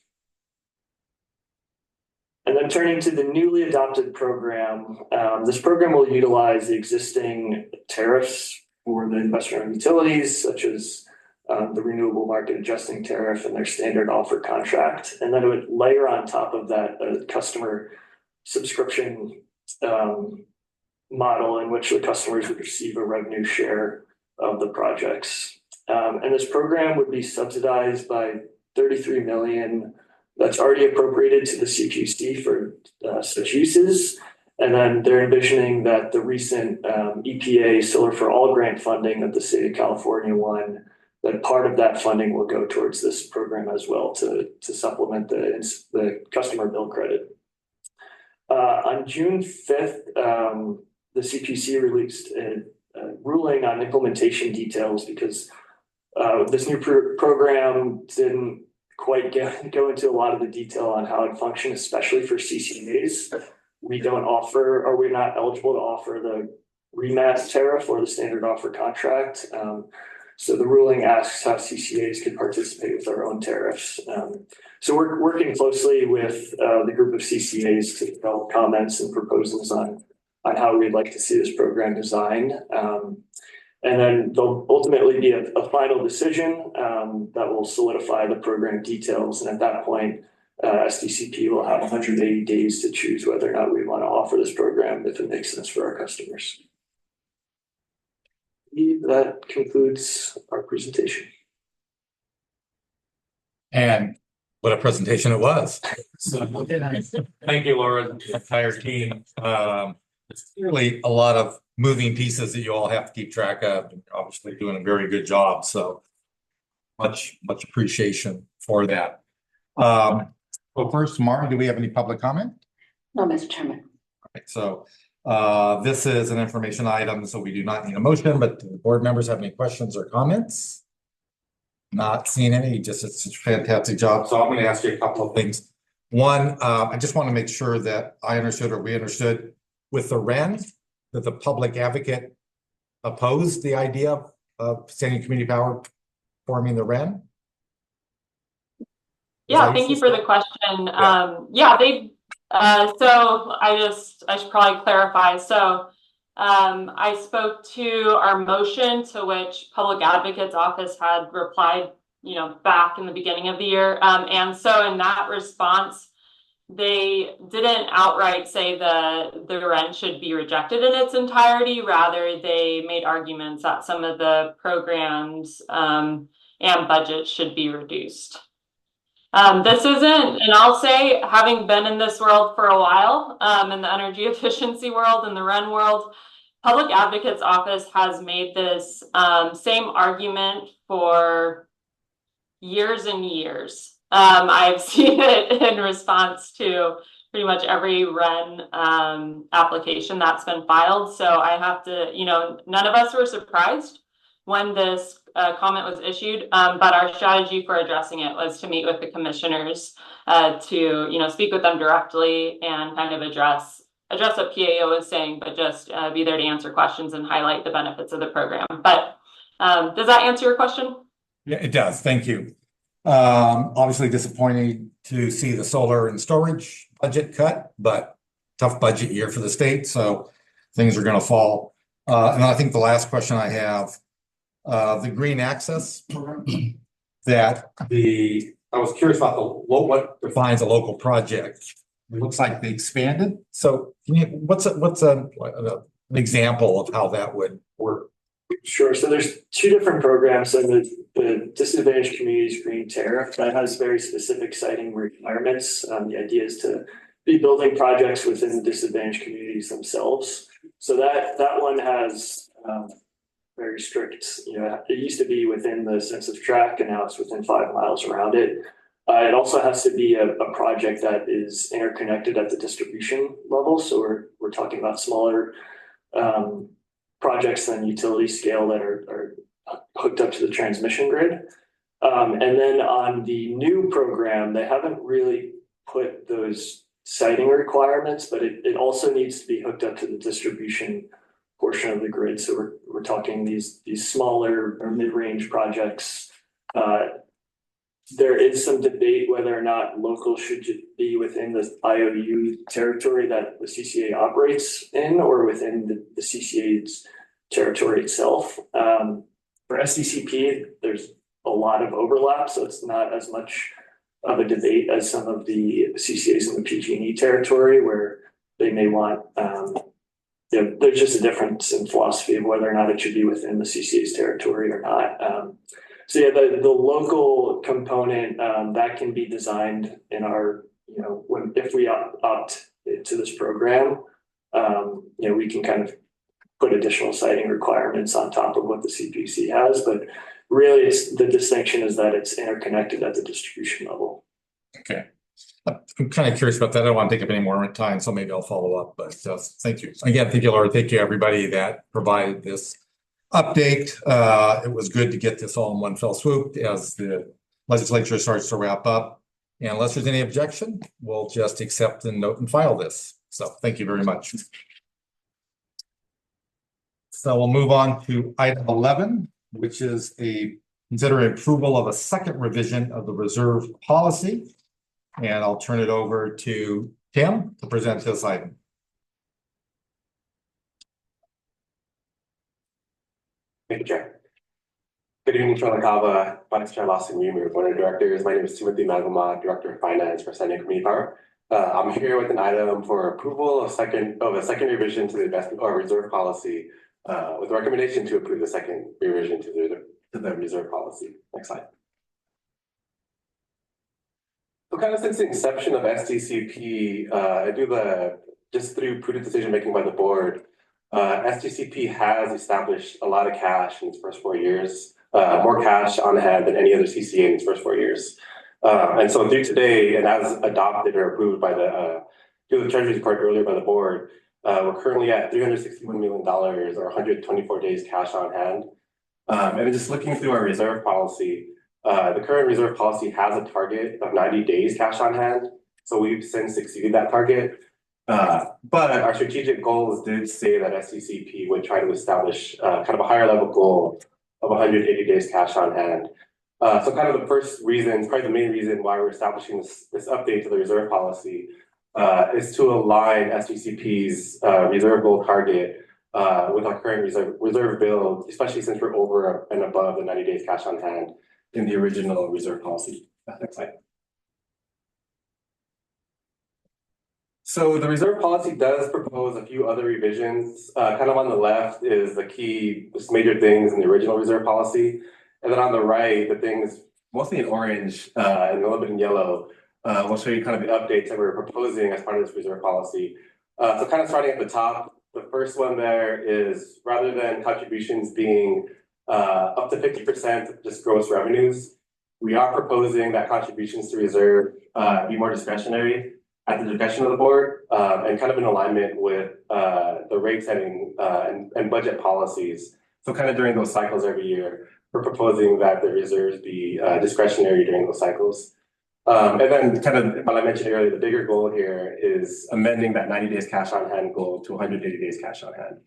And then turning to the newly adopted program, this program will utilize the existing tariffs for the investor-owned utilities, such as the renewable market adjusting tariff and their standard offer contract. And then it would layer on top of that a customer subscription model in which the customers would receive a revenue share of the projects. And this program would be subsidized by $33 million that's already appropriated to the CPUC for such uses. And then they're envisioning that the recent EPA Solar for All grant funding that the state of California won, that part of that funding will go towards this program as well to supplement the customer bill credit. On June 5th, the CPUC released a ruling on implementation details because this new program didn't quite go into a lot of the detail on how it functions, especially for CCAs. We don't offer, or we're not eligible to offer the rematch tariff or the standard offer contract. So the ruling asks how CCAs can participate with our own tariffs. So we're working closely with the group of CCAs to develop comments and proposals on how we'd like to see this program designed. And then there'll ultimately be a final decision that will solidify the program details. And at that point, SDCP will have 180 days to choose whether or not we want to offer this program if it makes sense for our customers. That concludes our presentation. And what a presentation it was. So, thank you, Laura, the entire team. It's clearly a lot of moving pieces that you all have to keep track of. And obviously doing a very good job. So much appreciation for that. Well, first, Mara, do we have any public comment? No, Mr. Chairman. Okay, so This is an information item, so we do not need a motion, but do the board members have any questions or comments? Not seeing any, just it's such a fantastic job. So I'm going to ask you a couple of things. One, I just want to make sure that I understood or we understood with the REN that the public advocate opposed the idea of Sandy Community Power forming the REN. Yeah, thank you for the question. Yeah, they, so I should probably clarify. So I spoke to our motion to which Public Advocate's Office had replied, you know, back in the beginning of the year. And so in that response, they didn't outright say the REN should be rejected in its entirety. Rather, they made arguments that some of the programs and budgets should be reduced. This isn't, and I'll say, having been in this world for a while, in the energy efficiency world and the REN world, Public Advocate's Office has made this same argument for years and years. I've seen it in response to pretty much every REN application that's been filed. So I have to, you know, none of us were surprised when this comment was issued, but our strategy for addressing it was to meet with the commissioners to, you know, speak with them directly and kind of address what PAO was saying, but just be there to answer questions and highlight the benefits of the program. But does that answer your question? Yeah, it does. Thank you. Obviously disappointing to see the solar and storage budget cut, but tough budget year for the state, so things are going to fall. And I think the last question I have, the green access program that I was curious about what defines a local project. It looks like they expanded. So can you, what's an example of how that would work? Sure. So there's two different programs, and the Disadvantaged Communities Green Tariff that has very specific siting requirements. The idea is to be building projects within the disadvantaged communities themselves. So that one has very strict, you know, it used to be within the census tract and now it's within 5 miles around it. It also has to be a project that is interconnected at the distribution level. So we're talking about smaller projects than utility scale that are hooked up to the transmission grid. And then on the new program, they haven't really put those siting requirements, but it also needs to be hooked up to the distribution portion of the grid. So we're talking these smaller or mid-range projects. There is some debate whether or not local should be within the IOU territory that the CCA operates in, or within the CCA's territory itself. For SDCP, there's a lot of overlap, so it's not as much of a debate as some of the CCAs in the PG&E territory, where they may want, there's just a difference in philosophy of whether or not it should be within the CCA's territory or not. So yeah, the local component that can be designed in our, you know, if we opt to this program, you know, we can kind of put additional siting requirements on top of what the CPC has, but really it's the distinction is that it's interconnected at the distribution level. Okay. I'm kind of curious about that. I don't want to take up any more time, so maybe I'll follow up, but thank you. Again, thank you, Laura. Thank you, everybody that provided this update. It was good to get this all in one fell swoop as the legislature starts to wrap up. And unless there's any objection, we'll just accept and note and file this. So thank you very much. So we'll move on to item 11, which is consider approval of a second revision of the reserve policy. And I'll turn it over to Tim to present this item. Thank you, Chair. Good evening, Chair LaCava, Vice Chair Lawson, Board of Directors. My name is Timothy Magoma, Director of Finance for Sandy Community Power. I'm here with an item for approval of a second revision to the investment or reserve policy, with a recommendation to approve the second revision to the reserve policy. Next slide. So kind of since the inception of SDCP, just through prudent decision making by the board, SDCP has established a lot of cash in its first 4 years, more cash on hand than any other CCA in its first 4 years. And so through today, and as adopted or approved by through the Treasury Report earlier by the board, We're currently at $361 million or 124 days cash on hand. And then just looking through our reserve policy, the current reserve policy has a target of 90 days cash on hand. So we've since exceeded that target. But our strategic goals did say that SDCP would try to establish kind of a higher level goal of 180 days cash on hand. So kind of the first reason, probably the main reason why we're establishing this update to the reserve policy is to align SDCP's reserve goal target with our current reserve build, especially since we're over and above the 90 days cash on hand in the original reserve policy. Next slide. So the reserve policy does propose a few other revisions. Kind of on the left is the key, major things in the original reserve policy. And then on the right, the things mostly in orange and a little bit in yellow, we'll show you kind of the updates that we're proposing as part of this reserve policy. So kind of starting at the top, the first one there is rather than contributions being up to 50% of just gross revenues, we are proposing that contributions to reserve be more discretionary at the discretion of the board and kind of in alignment with the rate setting and budget policies. So kind of during those cycles every year, we're proposing that the reserves be discretionary during those cycles. And then kind of what I mentioned earlier, the bigger goal here is amending that 90 days cash on hand goal to 180 days cash on hand.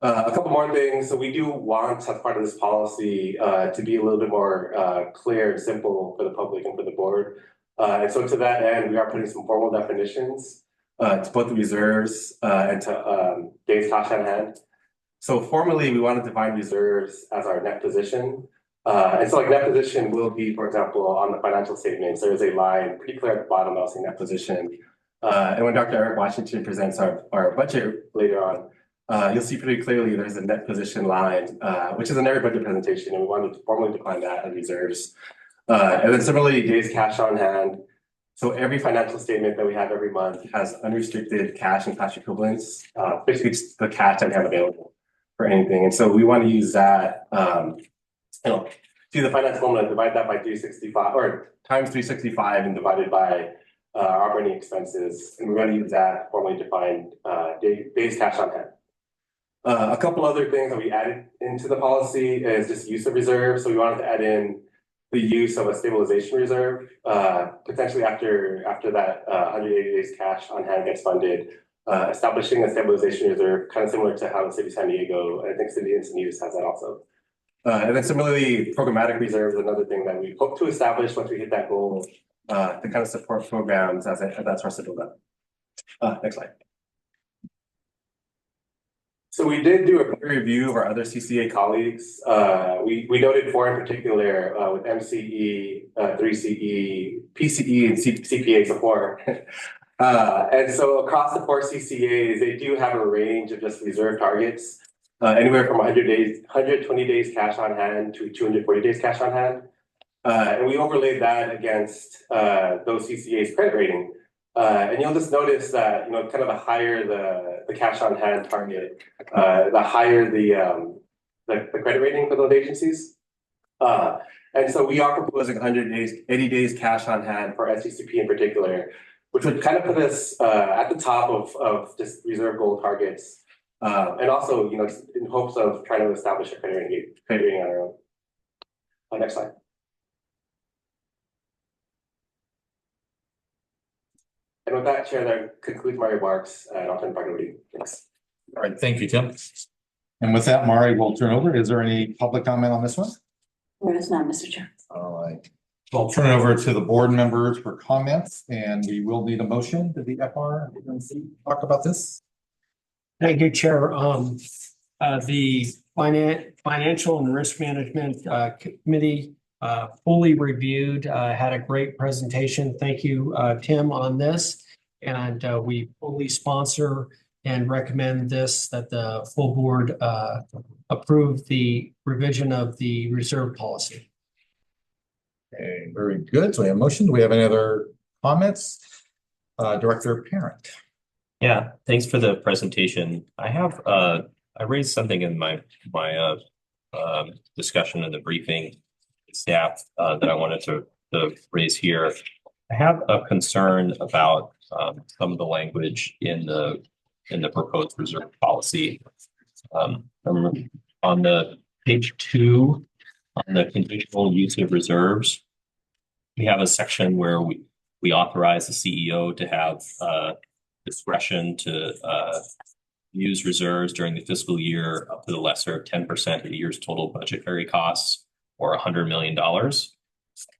A couple more things. So we do want, as part of this policy, to be a little bit more clear and simple for the public and for the board. And so to that end, we are putting some formal definitions to both the reserves and to days cash on hand. So formally, we want to define reserves as our net position. And so like net position will be, for example, on the financial statements, there is a line pretty clear at the bottom that'll say net position. And when Dr. Eric Washington presents our budget later on, you'll see pretty clearly there's a net position line, which is in every budget presentation, and we wanted to formally define that as reserves. And then similarly, days cash on hand. So every financial statement that we have every month has unrestricted cash and cash equivalents, basically just the cash that we have available for anything. And so we want to use that, do the finance formula, divide that by 365 or times 365 and divided by our operating expenses. And we're going to use that formally defined days cash on hand. A couple other things that we added into the policy is just use of reserve. So we wanted to add in the use of a stabilization reserve, potentially after that 180 days cash on hand gets funded, establishing a stabilization reserve, kind of similar to how the city of San Diego, and I think City of Encinitas has that also. And then similarly, programmatic reserve is another thing that we hope to establish once we hit that goal to kind of support programs as that starts to build up. Next slide. So we did do a peer review of our other CCA colleagues. We noted 4 in particular with MCE, 3CE, PCE, and CPA support. And so across the 4 CCAs, they do have a range of just reserve targets, anywhere from 120 days cash on hand to 240 days cash on hand. And we overlaid that against those CCAs credit rating. And you'll just notice that, kind of the higher the cash on hand target, the higher the credit rating for those agencies. And so we are proposing 180 days cash on hand for SDCP in particular, which would kind of put us at the top of just reserve goal targets. And also, in hopes of trying to establish a credit rating on our own. Next slide. And with that, Chair, that concludes my remarks, and I'll turn it back over to you. Thanks. All right, thank you, Tim. And with that, Mari, we'll turn over. Is there any public comment on this one? There is none, Mr. Chair. All right. So I'll turn it over to the board members for comments, and we will need a motion to the FRMC talk about this. Thank you, Chair. The Financial and Risk Management Committee fully reviewed, had a great presentation. Thank you, Tim, on this. And we fully sponsor and recommend this, that the full board approve the revision of the reserve policy. Okay, very good. So we have a motion. Do we have any other comments? Director Parent. Yeah, thanks for the presentation. I raised something in my discussion in the briefing staff that I wanted to raise here. I have a concern about some of the language in the in the proposed reserve policy. On the page 2, on the conditional use of reserves, we have a section where we authorize the CEO to have discretion to use reserves during the fiscal year up to the lesser of 10% of the year's total budgetary costs, or $100 million.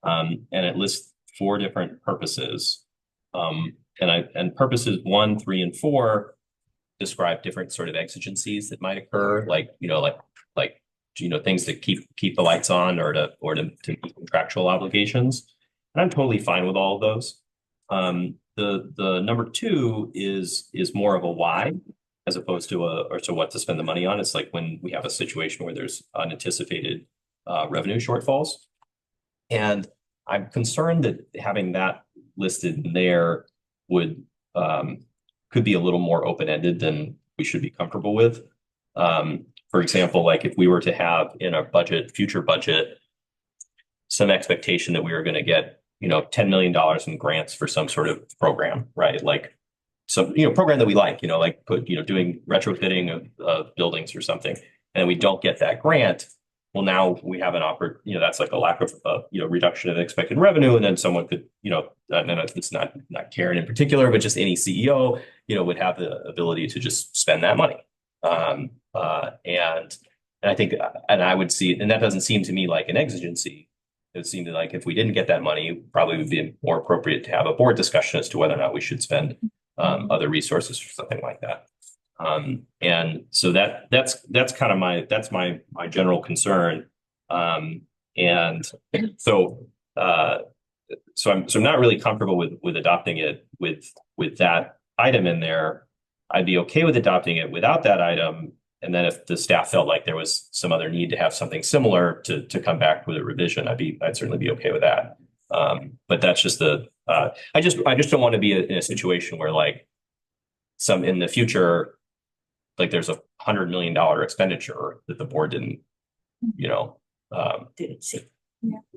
And it lists 4 different purposes. And purposes 1, 3, and 4 describe different sort of exigencies that might occur, like things that keep the lights on, or to meet contractual obligations. And I'm totally fine with all of those. The number 2 is more of a why, as opposed to what to spend the money on. It's like when we have a situation where there's unanticipated revenue shortfalls. And I'm concerned that having that listed there could be a little more open-ended than we should be comfortable with. For example, like if we were to have in our future budget, some expectation that we were going to get, $10 million in grants for some sort of program, right? Like some, program that we like, doing retrofitting of buildings or something, and we don't get that grant. Well, now we have an that's like a lack of, reduction of expected revenue. And then someone could, and it's not Karen in particular, but just any CEO, would have the ability to just spend that money. And I think, and I would see, and that doesn't seem to me like an exigency. It seemed like if we didn't get that money, probably would be more appropriate to have a board discussion as to whether or not we should spend other resources for something like that. And so that's kind of my general concern. And so I'm not really comfortable with adopting it with that item in there. I'd be okay with adopting it without that item. And then if the staff felt like there was some other need to have something similar to come back with a revision, I'd certainly be okay with that. But that's just I just don't want to be in a situation where like in the future, like there's $100 million expenditure that the board didn't see.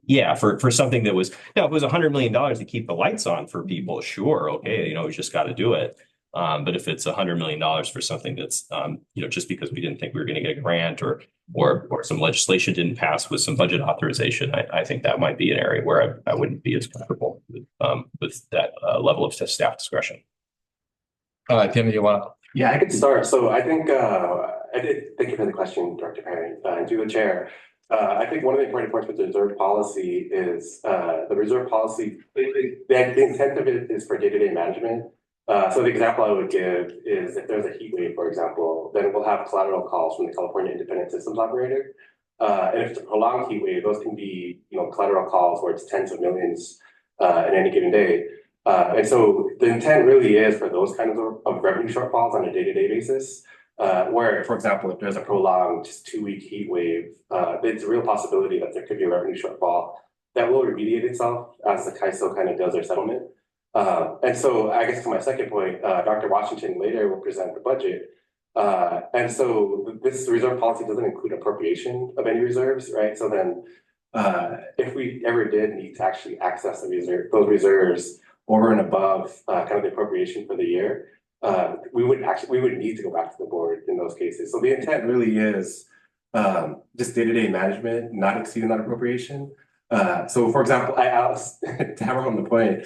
Yeah, for something that was, if it was $100 million to keep the lights on for people, sure, okay, we just got to do it. But if it's $100 million for something that's, just because we didn't think we were going to get a grant or some legislation didn't pass with some budget authorization, I think that might be an area where I wouldn't be as comfortable with that level of staff discretion. Tim, do you want to? Yeah, I could start. So I think thank you for the question, Director Perry, and to the chair. I think one of the important points with the reserve policy is the reserve policy, the intent of it is for day-to-day management. So the example I would give is if there's a heat wave, for example, then we'll have collateral calls from the California Independent Systems Operator. And if it's a prolonged heat wave, those can be, collateral calls where it's tens of millions in any given day. And so the intent really is for those kinds of revenue shortfalls on a day-to-day basis, where, for example, if there's a prolonged 2-week heat wave, it's a real possibility that there could be a revenue shortfall that will remediate itself as the CAISO kind of does their settlement. And so I guess to my second point, Dr. Washington later will present the budget. And so this reserve policy doesn't include appropriation of any reserves, right? So then if we ever did need to actually access those reserves over and above kind of the appropriation for the year, we would need to go back to the board in those cases. So the intent really is just day-to-day management, not exceeding that appropriation. So for example, to hammer home the point,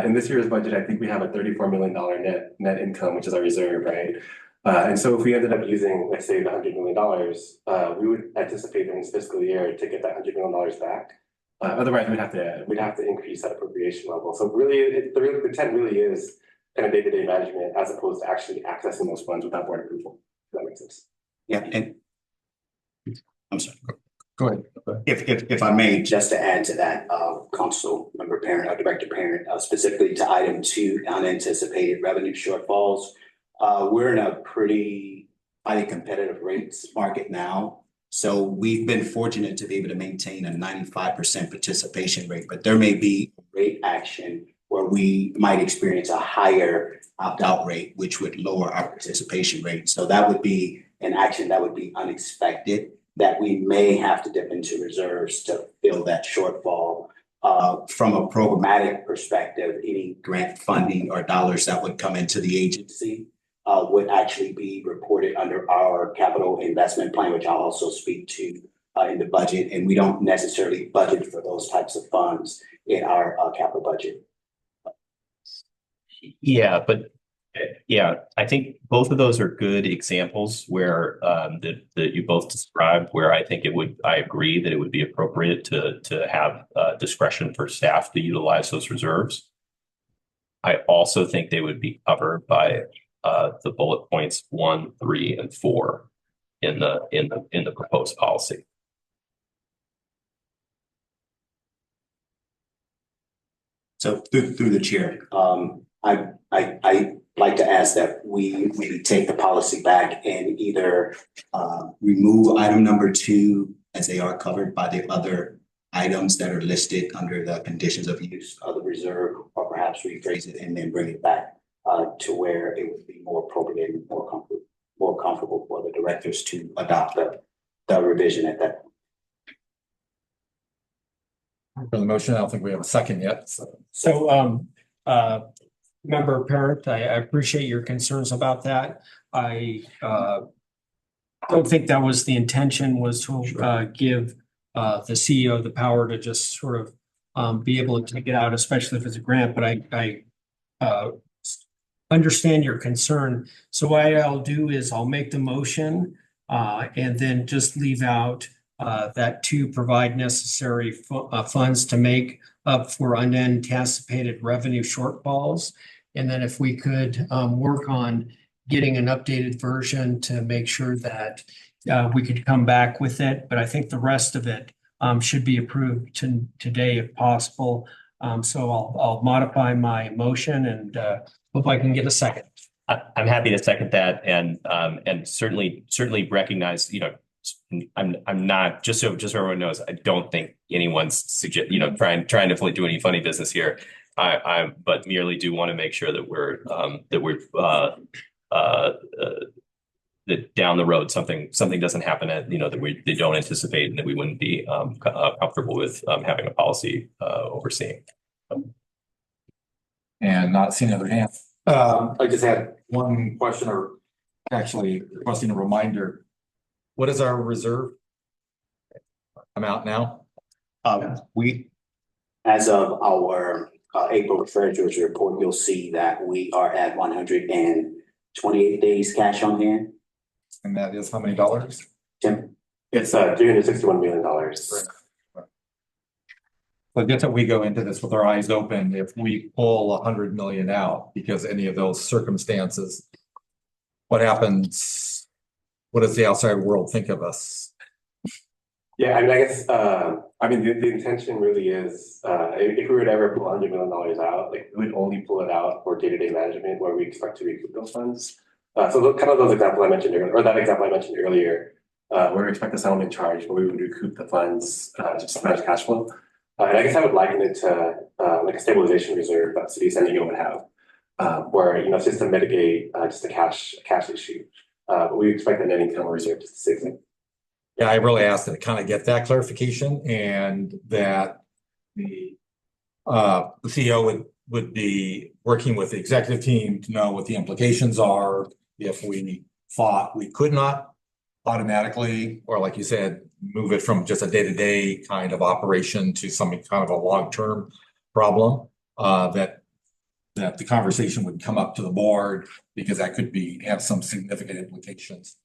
in this year's budget, I think we have a $34 million net income, which is our reserve, right? And so if we ended up using, let's say, the $100 million, we would anticipate during this fiscal year to get that $100 million back. Otherwise, we'd have to increase that appropriation level. So really, the intent really is kind of day-to-day management as opposed to actually accessing those funds without board approval. If that makes sense. Yeah, and I'm sorry. Go ahead. If I may, just to add to that, Council Member Parent, Director Parent, specifically to item 2, unanticipated revenue shortfalls. We're in a pretty highly competitive rates market now. So we've been fortunate to be able to maintain a 95% participation rate, but there may be rate action where we might experience a higher opt-out rate, which would lower our participation rate. So that would be an action that would be unexpected, that we may have to dip into reserves to fill that shortfall. From a programmatic perspective, any grant funding or dollars that would come into the agency would actually be reported under our capital investment plan, which I'll also speak to in the budget. And we don't necessarily budget for those types of funds in our capital budget. Yeah, but I think both of those are good examples where that you both described, where I think I agree that it would be appropriate to have discretion for staff to utilize those reserves. I also think they would be covered by the bullet points 1, 3, and 4 in the proposed policy. So through the chair, I like to ask that we maybe take the policy back and either remove item number 2 as they are covered by the other items that are listed under the conditions of use of the reserve, or perhaps rephrase it and then bring it back to where it would be more appropriate and more comfortable for the directors to adopt the revision at that point. For the motion, I don't think we have a second yet. So, Member Parent, I appreciate your concerns about that. I don't think that was the intention, was to give the CEO the power to just sort of be able to take it out, especially if it's a grant. But I understand your concern. So what I'll do is I'll make the motion and then just leave out that to provide necessary funds to make up for unanticipated revenue shortfalls. And then if we could work on getting an updated version to make sure that we could come back with it. But I think the rest of it should be approved today if possible. So I'll modify my motion and hope I can get a second. I'm happy to second that, and certainly recognize, I'm not, just so everyone knows, I don't think anyone's trying to do any funny business here. But merely do want to make sure that we're that down the road something doesn't happen that they don't anticipate, and that we wouldn't be comfortable with having a policy overseeing. And not seeing other hands. I just had one question, or actually requesting a reminder. What is our reserve amount now? We, as of our April treasurer's report, you'll see that we are at 128 days cash on hand. And that is how many dollars? Tim? It's $361 million. So I guess that we go into this with our eyes open. If we pull 100 million out because any of those circumstances, what happens? What does the outside world think of us? Yeah, I mean, I guess, the intention really is, if we were to ever pull $100 million out, like, we would only pull it out for day-to-day management where we expect to recoup those funds. So those examples I mentioned earlier, or that example I mentioned earlier, where we expect a settlement charge, where we would recoup the funds just to manage cash flow. And I guess I would liken it to like a stabilization reserve that City of San Diego would have, where, it's just to mitigate just a cash issue. But we expect a net income reserve just to save things. Yeah, I really asked to kind of get that clarification, and that the CEO would be working with the executive team to know what the implications are if we thought we could not automatically, or like you said, move it from just a day-to-day kind of operation to something kind of a long-term problem, that the conversation would come up to the board, because that could have some significant implications.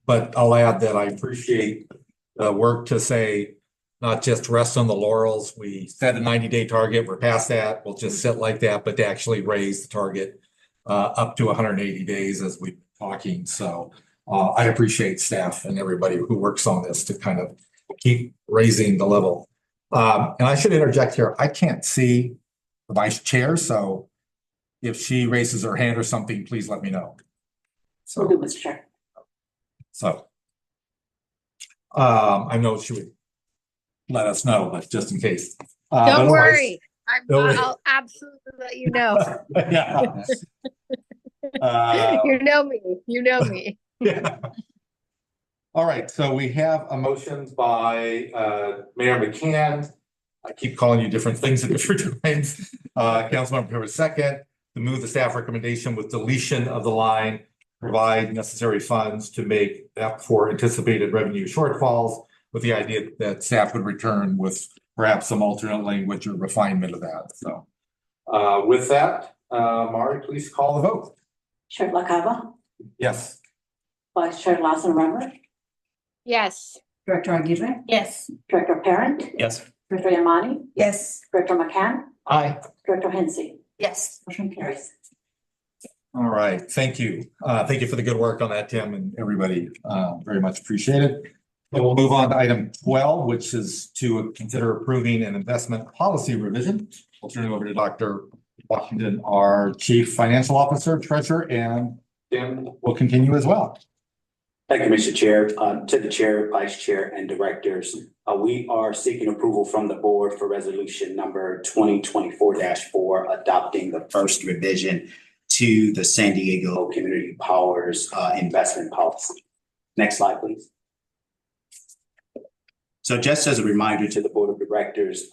But I'll add that I appreciate the work to say, not just rest on the laurels. We set a 90-day target. We're past that. We'll just sit like that, but to actually raise the target up to 180 days as we've been talking. So I appreciate staff and everybody who works on this to kind of keep raising the level. And I should interject here. I can't see the vice chair, so if she raises her hand or something, please let me know. So good, Mr. Chair. So I know she would let us know, but just in case. Don't worry. I'll absolutely let you know. Yeah. You know me. You know me. Yeah. All right. So we have a motion by Mayor McCann. I keep calling you different things at different times. Councilmember Pivot second. to move the staff recommendation with deletion of the line, provide necessary funds to make up for anticipated revenue shortfalls, with the idea that staff would return with perhaps some alternate language or refinement of that. So with that, Mari, please call the vote. Chair LaCava, Yes. Vice Chair Lawson Rummer, Yes. Director Aguirre. Yes. Director Parent, Yes. Director Yamani, Yes. Director McCann, Aye. Director Hensey. Yes. Motion carries. All right, thank you. Thank you for the good work on that, Tim, and everybody. Very much appreciate it. So we'll move on to item 12, which is to consider approving an investment policy revision. I'll turn it over to Dr. Washington, our Chief Financial Officer, Treasurer, and Tim will continue as well. Thank you, Mr. Chair. To the Chair, Vice Chair, and Directors, we are seeking approval from the Board for Resolution number 2024-4, adopting the first revision to the San Diego Community Powers investment policy. Next slide, please. So just as a reminder to the Board of Directors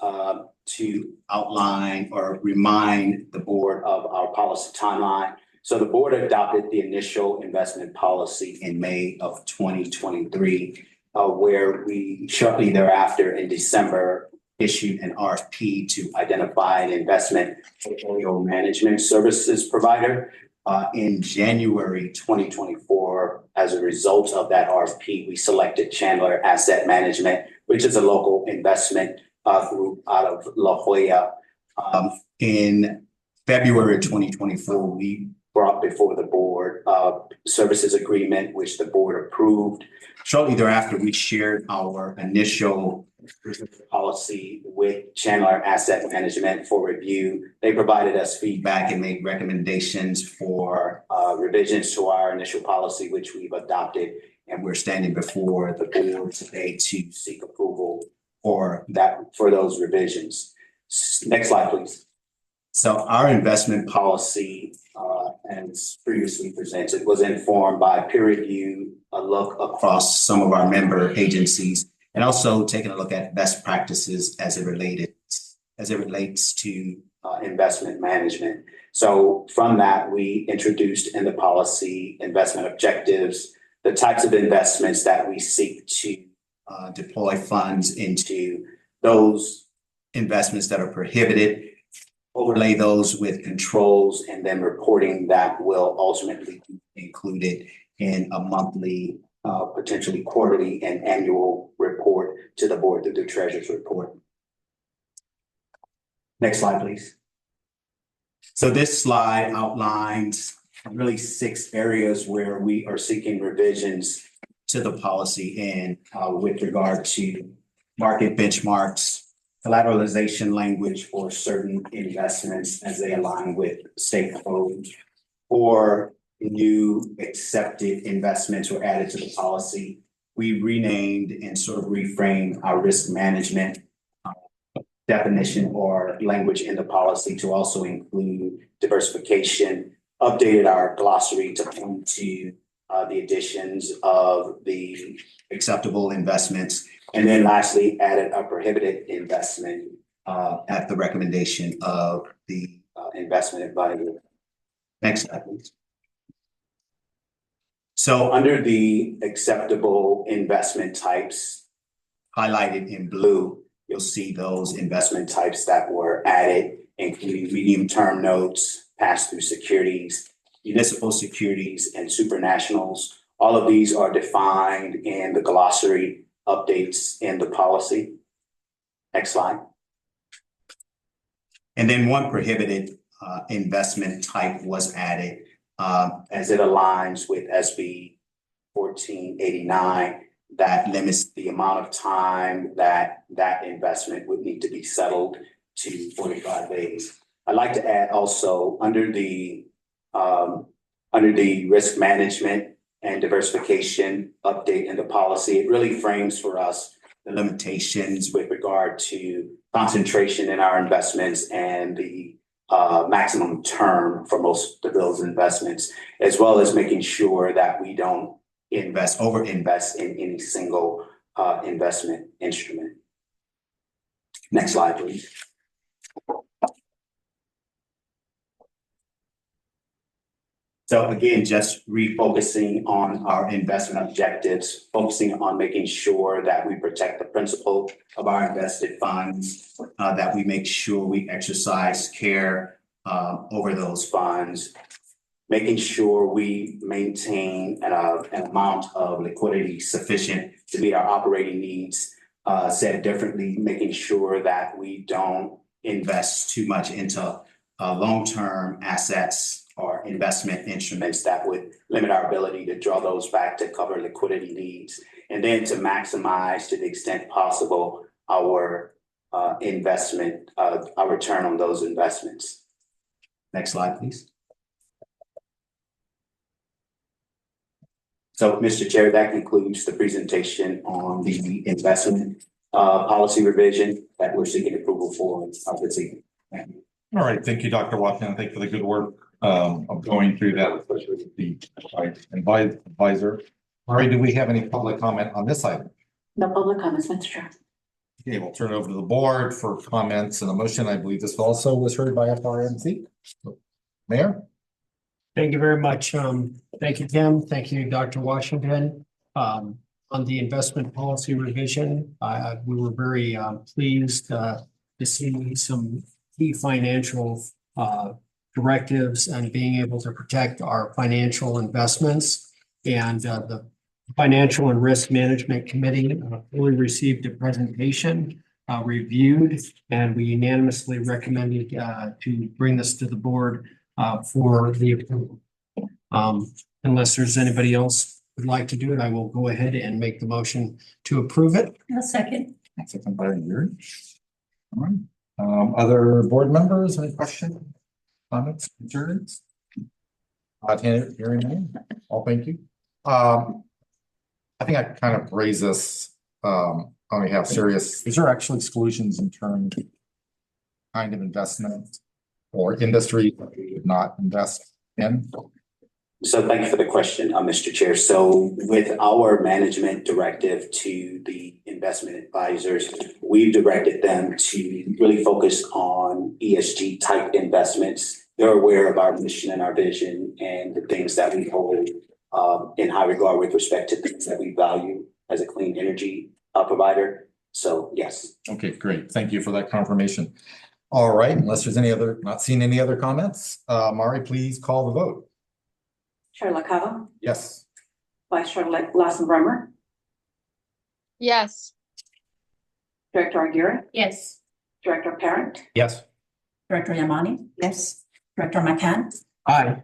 to outline or remind the Board of our policy timeline. So the Board adopted the initial investment policy in May of 2023, where we shortly thereafter in December issued an RFP to identify an investment portfolio management services provider. In January 2024, as a result of that RFP, we selected Chandler Asset Management, which is a local investment group out of La Jolla. In February 2024, we brought before the Board services agreement, which the Board approved. Shortly thereafter, we shared our initial policy with Chandler Asset Management for review. They provided us feedback and made recommendations for revisions to our initial policy, which we've adopted. And we're standing before the Board today to seek approval for those revisions. Next slide, please. So our investment policy, as previously presented, was informed by peer review, a look across some of our member agencies, and also taking a look at best practices as it relates to investment management. So from that, we introduced in the policy investment objectives, the types of investments that we seek to deploy funds into, those investments that are prohibited, overlay those with controls, and then reporting that will ultimately be included in a monthly, potentially quarterly and annual report to the Board through the Treasurer's report. Next slide, please. So this slide outlines really 6 areas where we are seeking revisions to the policy in with regard to market benchmarks, collateralization language for certain investments as they align with state code, or new accepted investments were added to the policy. We renamed and sort of reframed our risk management definition or language in the policy to also include diversification, updated our glossary to point to the additions of the acceptable investments, and then lastly added a prohibited investment at the recommendation of the investment advisor. Next slide, please. So under the acceptable investment types highlighted in blue, you'll see those investment types that were added, including medium-term notes, pass-through securities, municipal securities, and supranationals. All of these are defined in the glossary updates in the policy. Next slide. And then one prohibited investment type was added as it aligns with SB 1489 that limits the amount of time that that investment would need to be settled to 45 days. I'd like to add also under the risk management and diversification update in the policy, it really frames for us the limitations with regard to concentration in our investments and the maximum term for most of those investments, as well as making sure that we don't over-invest in any single investment instrument. Next slide, please. So again, just refocusing on our investment objectives, focusing on making sure that we protect the principal of our invested funds, that we make sure we exercise care over those funds, making sure we maintain an amount of liquidity sufficient to meet our operating needs. Said differently, making sure that we don't invest too much into long-term assets or investment instruments that would limit our ability to draw those back to cover liquidity needs, and then to maximize to the extent possible our investment, our return on those investments. Next slide, please. So, Mr. Chair, that concludes the presentation on the investment policy revision that we're seeking approval for this evening. Thank you. All right, thank you, Dr. Washington. Thank you for the good work of going through that, especially with the advisor. Mari, do we have any public comment on this item? No public comments, Mr. Chair. Okay, we'll turn it over to the board for comments and a motion. I believe this also was heard by FRMC. Mayor? Thank you very much. Thank you, Tim. Thank you, Dr. Washington. On the investment policy revision, we were very pleased to see some key financial directives and being able to protect our financial investments. And the Financial and Risk Management Committee fully received a presentation, reviewed, and we unanimously recommended to bring this to the board for the approval. Unless there's anybody else would like to do it, I will go ahead and make the motion to approve it. A second. Second by Yuri. All right. Other board members, any questions, comments, concerns? Hearing none. All thank you. I think I kind of raise this on behalf of serious. Is there actual exclusions in terms of kind of investment or industry that we would not invest in? So thank you for the question, Mr. Chair. So with our management directive to the investment advisors, we've directed them to really focus on ESG type investments. They're aware of our mission and our vision and the things that we hold in high regard with respect to things that we value as a clean energy provider. So yes. Okay, great. Thank you for that confirmation. All right, unless there's not seeing any other comments, Mari, please call the vote. Chair LaCava, Yes. Vice Chair Lassen Bremer, Yes. Director Aguirre, Yes. Director Parent, Yes. Director Yamani, yes, Director McCann, Aye.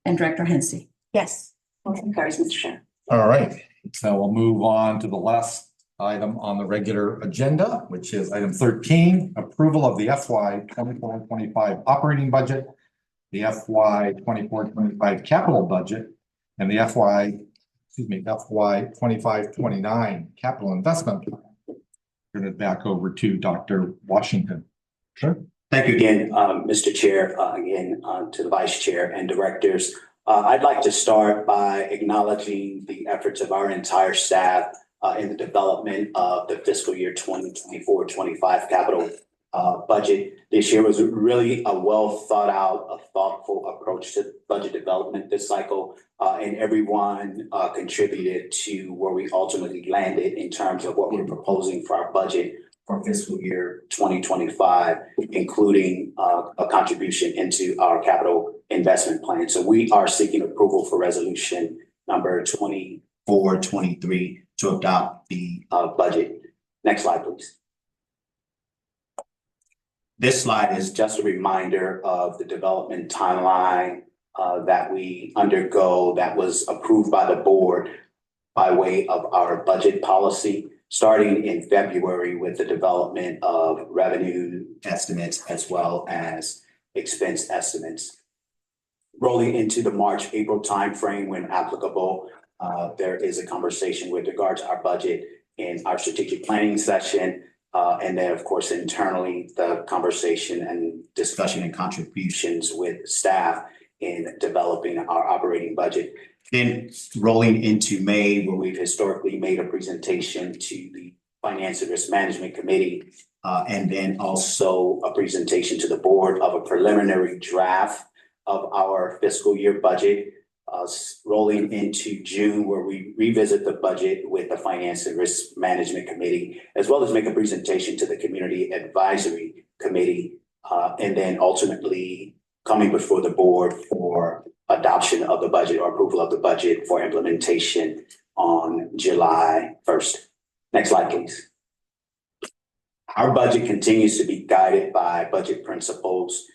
and Director Hensey. Yes. Motion carries, Mr. Chair. All right, so we'll move on to the last item on the regular agenda, which is item 13, approval of the FY 24-25 operating budget, the FY 24-25 capital budget, and the FY 25-29 capital investment plan. Turn it back over to Dr. Washington. Sure. Thank you again, Mr. Chair, to the Vice Chair and Directors. I'd like to start by acknowledging the efforts of our entire staff in the development of the fiscal year 2024-25 capital budget. This year was really a well thought out, a thoughtful approach to budget development this cycle, and everyone contributed to where we ultimately landed in terms of what we're proposing for our budget for fiscal year 2025, including a contribution into our capital investment plan. So we are seeking approval for resolution number 2423 to adopt the budget. Next slide, please. This slide is just a reminder of the development timeline that we undergo that was approved by the board by way of our budget policy, starting in February with the development of revenue estimates as well as expense estimates. Rolling into the March-April timeframe when applicable, there is a conversation with regard to our budget in our strategic planning session. And then, of course, internally, the conversation and discussion and contributions with staff in developing our operating budget. Then rolling into May, where we've historically made a presentation to the Finance and Risk Management Committee, and then also a presentation to the board of a preliminary draft of our fiscal year budget. rolling into June, where we revisit the budget with the Finance and Risk Management Committee, as well as make a presentation to the Community Advisory Committee, and then ultimately coming before the board for adoption of the budget or approval of the budget for implementation on July 1st. Next slide, please. Our budget continues to be guided by budget principles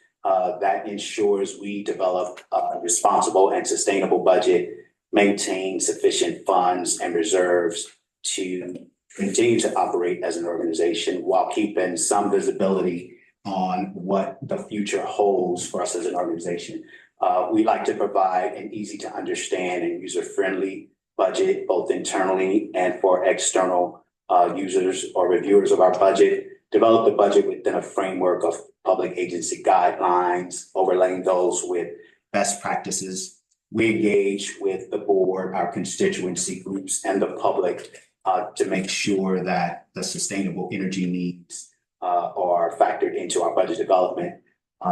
that ensures we develop a responsible and sustainable budget, maintain sufficient funds and reserves to continue to operate as an organization while keeping some visibility on what the future holds for us as an organization. We like to provide an easy to understand and user-friendly budget, both internally and for external users or reviewers of our budget. Develop the budget within a framework of public agency guidelines, overlaying those with best practices. We engage with the board, our constituency groups, and the public to make sure that the sustainable energy needs are factored into our budget development.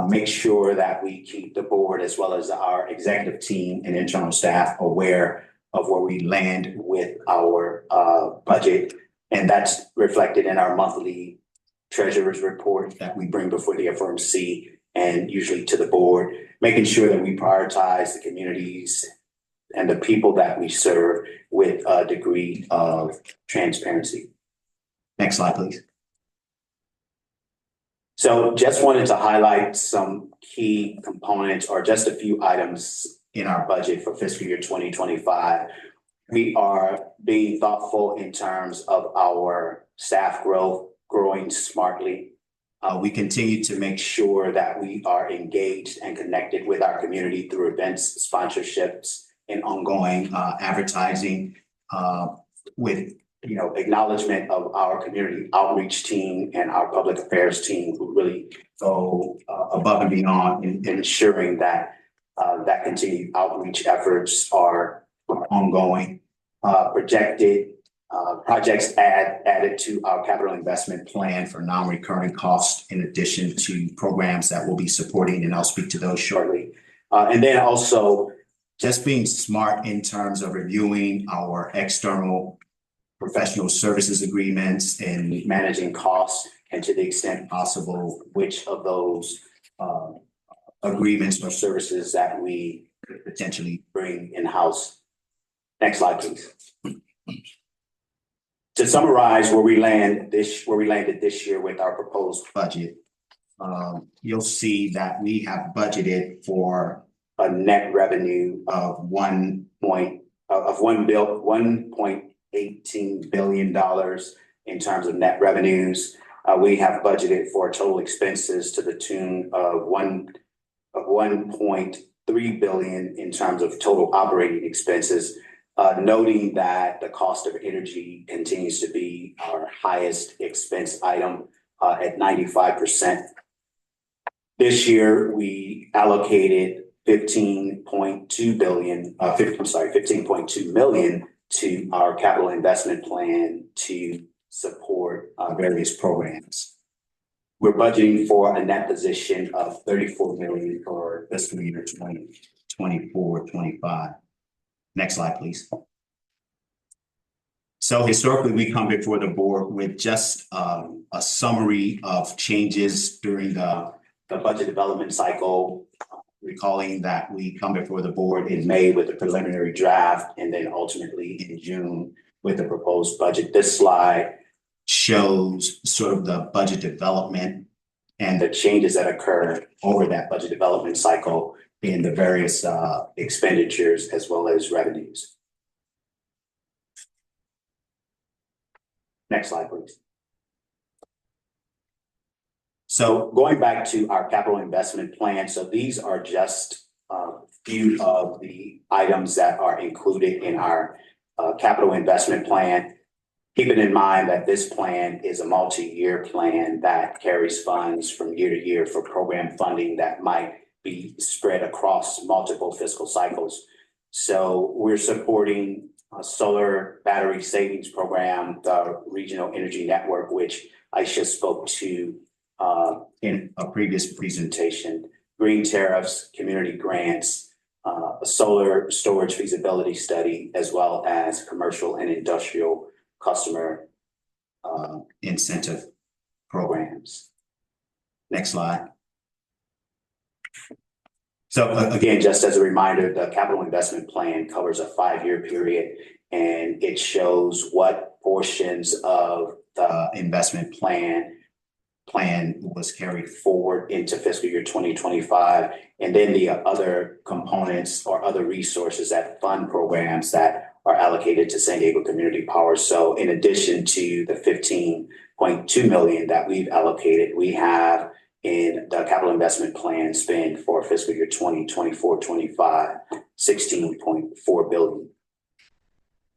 Make sure that we keep the board as well as our executive team and internal staff aware of where we land with our budget. And that's reflected in our monthly treasurer's report that we bring before the FOMC and usually to the board, making sure that we prioritize the communities and the people that we serve with a degree of transparency. Next slide, please. So just wanted to highlight some key components or just a few items in our budget for fiscal year 2025. We are being thoughtful in terms of our staff growth, growing smartly. We continue to make sure that we are engaged and connected with our community through events, sponsorships, and ongoing advertising with acknowledgement of our community outreach team and our public affairs team who really go above and beyond in ensuring that that continued outreach efforts are ongoing. Projected projects added to our capital investment plan for non-recurring costs in addition to programs that we'll be supporting, and I'll speak to those shortly. And then also just being smart in terms of reviewing our external professional services agreements and managing costs, and to the extent possible, which of those agreements or services that we could potentially bring in-house. Next slide, please. To summarize where we landed this year with our proposed budget, you'll see that we have budgeted for a net revenue of $1.18 billion in terms of net revenues. We have budgeted for total expenses to the tune of $1.3 billion in terms of total operating expenses. Noting that the cost of energy continues to be our highest expense item at 95%. This year, we allocated $15.2 million to our capital investment plan to support various programs. We're budgeting for a net position of $34 million for fiscal year 2024-25. Next slide, please. So historically, we come before the board with just a summary of changes during the budget development cycle, recalling that we come before the board in May with the preliminary draft and then ultimately in June with the proposed budget. This slide shows sort of the budget development and the changes that occurred over that budget development cycle in the various expenditures as well as revenues. Next slide, please. So going back to our capital investment plan, so these are just a few of the items that are included in our capital investment plan. Keeping in mind that this plan is a multi-year plan that carries funds from year to year for program funding that might be spread across multiple fiscal cycles. So we're supporting a solar battery savings program, the Regional Energy Network, which Aisha spoke to in a previous presentation, green tariffs, community grants, a solar storage feasibility study, as well as commercial and industrial customer incentive programs. Next slide. So again, just as a reminder, the capital investment plan covers a 5-year period, and it shows what portions of the investment plan was carried forward into fiscal year 2025, and then the other components or other resources that fund programs that are allocated to San Diego Community Power. So in addition to the $15.2 million that we've allocated, we have in the capital investment plan spend for fiscal year 2024-25, $16.4 billion.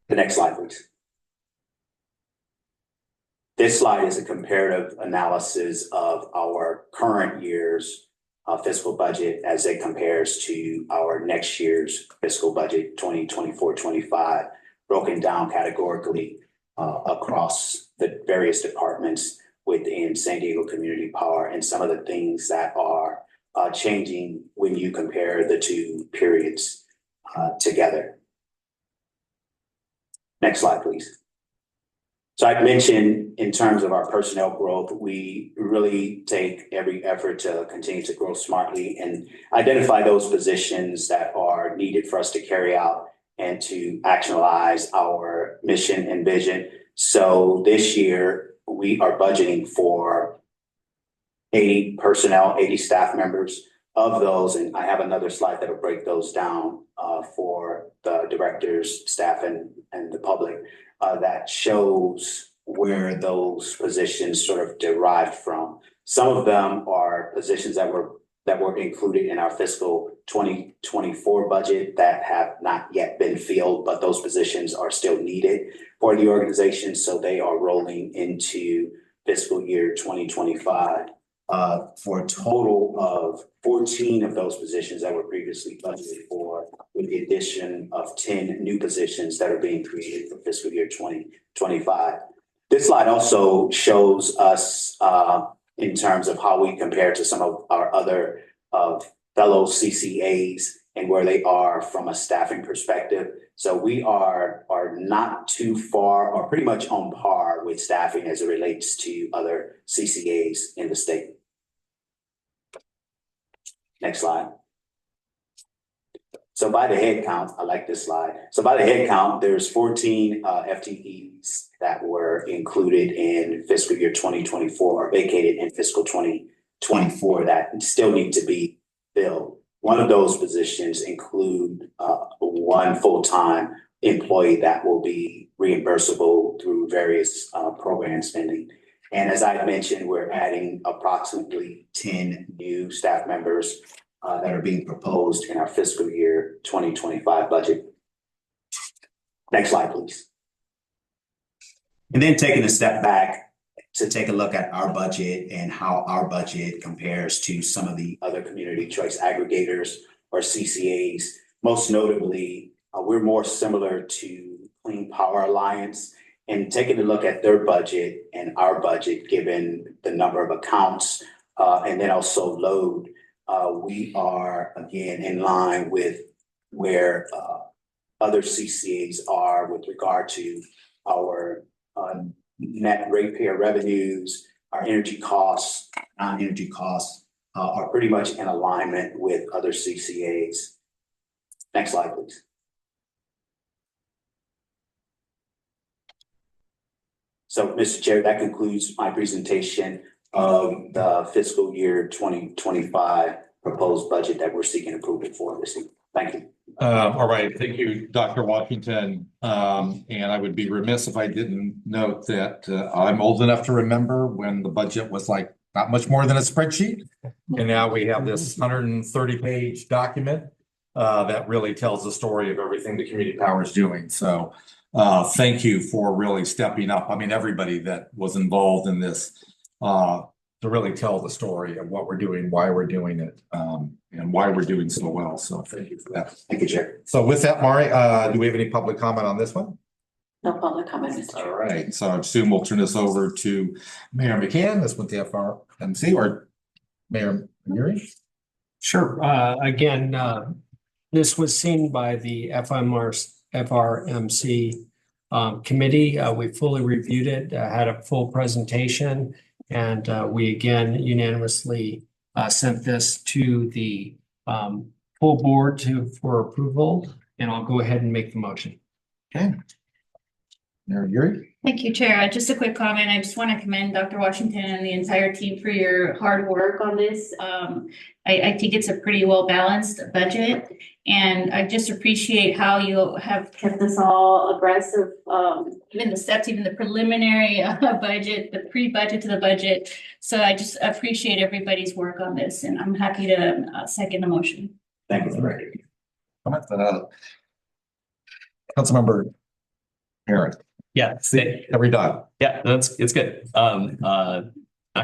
The next slide, please. This slide is a comparative analysis of our current year's fiscal budget as it compares to our next year's fiscal budget, 2024-25, broken down categorically across the various departments within San Diego Community Power, and some of the things that are changing when you compare the two periods together. Next slide, please. So I mentioned in terms of our personnel growth, we really take every effort to continue to grow smartly and identify those positions that are needed for us to carry out and to actualize our mission and vision. So this year, we are budgeting for 80 personnel, 80 staff members. Of those, and I have another slide that will break those down for the directors, staff, and the public, that shows where those positions sort of derived from. Some of them are positions that were included in our fiscal 2024 budget that have not yet been filled, but those positions are still needed for the organization, so they are rolling into fiscal year 2025. For a total of 14 of those positions that were previously budgeted for, with the addition of 10 new positions that are being created for fiscal year 2025. This slide also shows us in terms of how we compare to some of our other fellow CCAs and where they are from a staffing perspective. So we are not too far or pretty much on par with staffing as it relates to other CCAs in the state. Next slide. So by the head count, I like this slide. So by the head count, there's 14 FTEs that were included in fiscal year 2024 or vacated in fiscal 2024 that still need to be filled. One of those positions include one full-time employee that will be reimbursable through various program spending. And as I mentioned, we're adding approximately 10 new staff members that are being proposed in our fiscal year 2025 budget. Next slide, please. And then taking a step back to take a look at our budget and how our budget compares to some of the other community choice aggregators or CCAs. Most notably, we're more similar to Clean Power Alliance. And taking a look at their budget and our budget, given the number of accounts and then also load, we are again in line with where other CCAs are with regard to our net ratepayer revenues, our energy costs, non-energy costs are pretty much in alignment with other CCAs. Next slide, please. So, Mr. Chair, that concludes my presentation of the fiscal year 2025 proposed budget that we're seeking approval for this evening. Thank you. All right. Thank you, Dr. Washington. And I would be remiss if I didn't note that I'm old enough to remember when the budget was like not much more than a spreadsheet. And now we have this 130-page document that really tells the story of everything the community power is doing. So thank you for really stepping up. I mean, everybody that was involved in this to really tell the story of what we're doing, why we're doing it, and why we're doing so well. So thank you for that. Thank you, Chair. So with that, Mari, do we have any public comment on this one? No public comment, Mr. Chair. All right. So I assume we'll turn this over to Mayor McCann. This with the FRMC or Mayor Murray. Sure. Again, This was seen by the FRMC committee. We fully reviewed it, had a full presentation, and we again unanimously sent this to the full board for approval, and I'll go ahead and make the motion. Okay. Mayor Geary? Thank you, Chair. Just a quick comment. I just want to commend Dr. Washington and the entire team for your hard work on this. I think it's a pretty well-balanced budget, and I just appreciate how you have kept us all abreast of even the steps, even the preliminary budget, the pre-budget to the budget. So I just appreciate everybody's work on this, and I'm happy to second the motion. Thank you. Comment, Councilmember Parent. Yeah. Every done. Yeah, it's good. I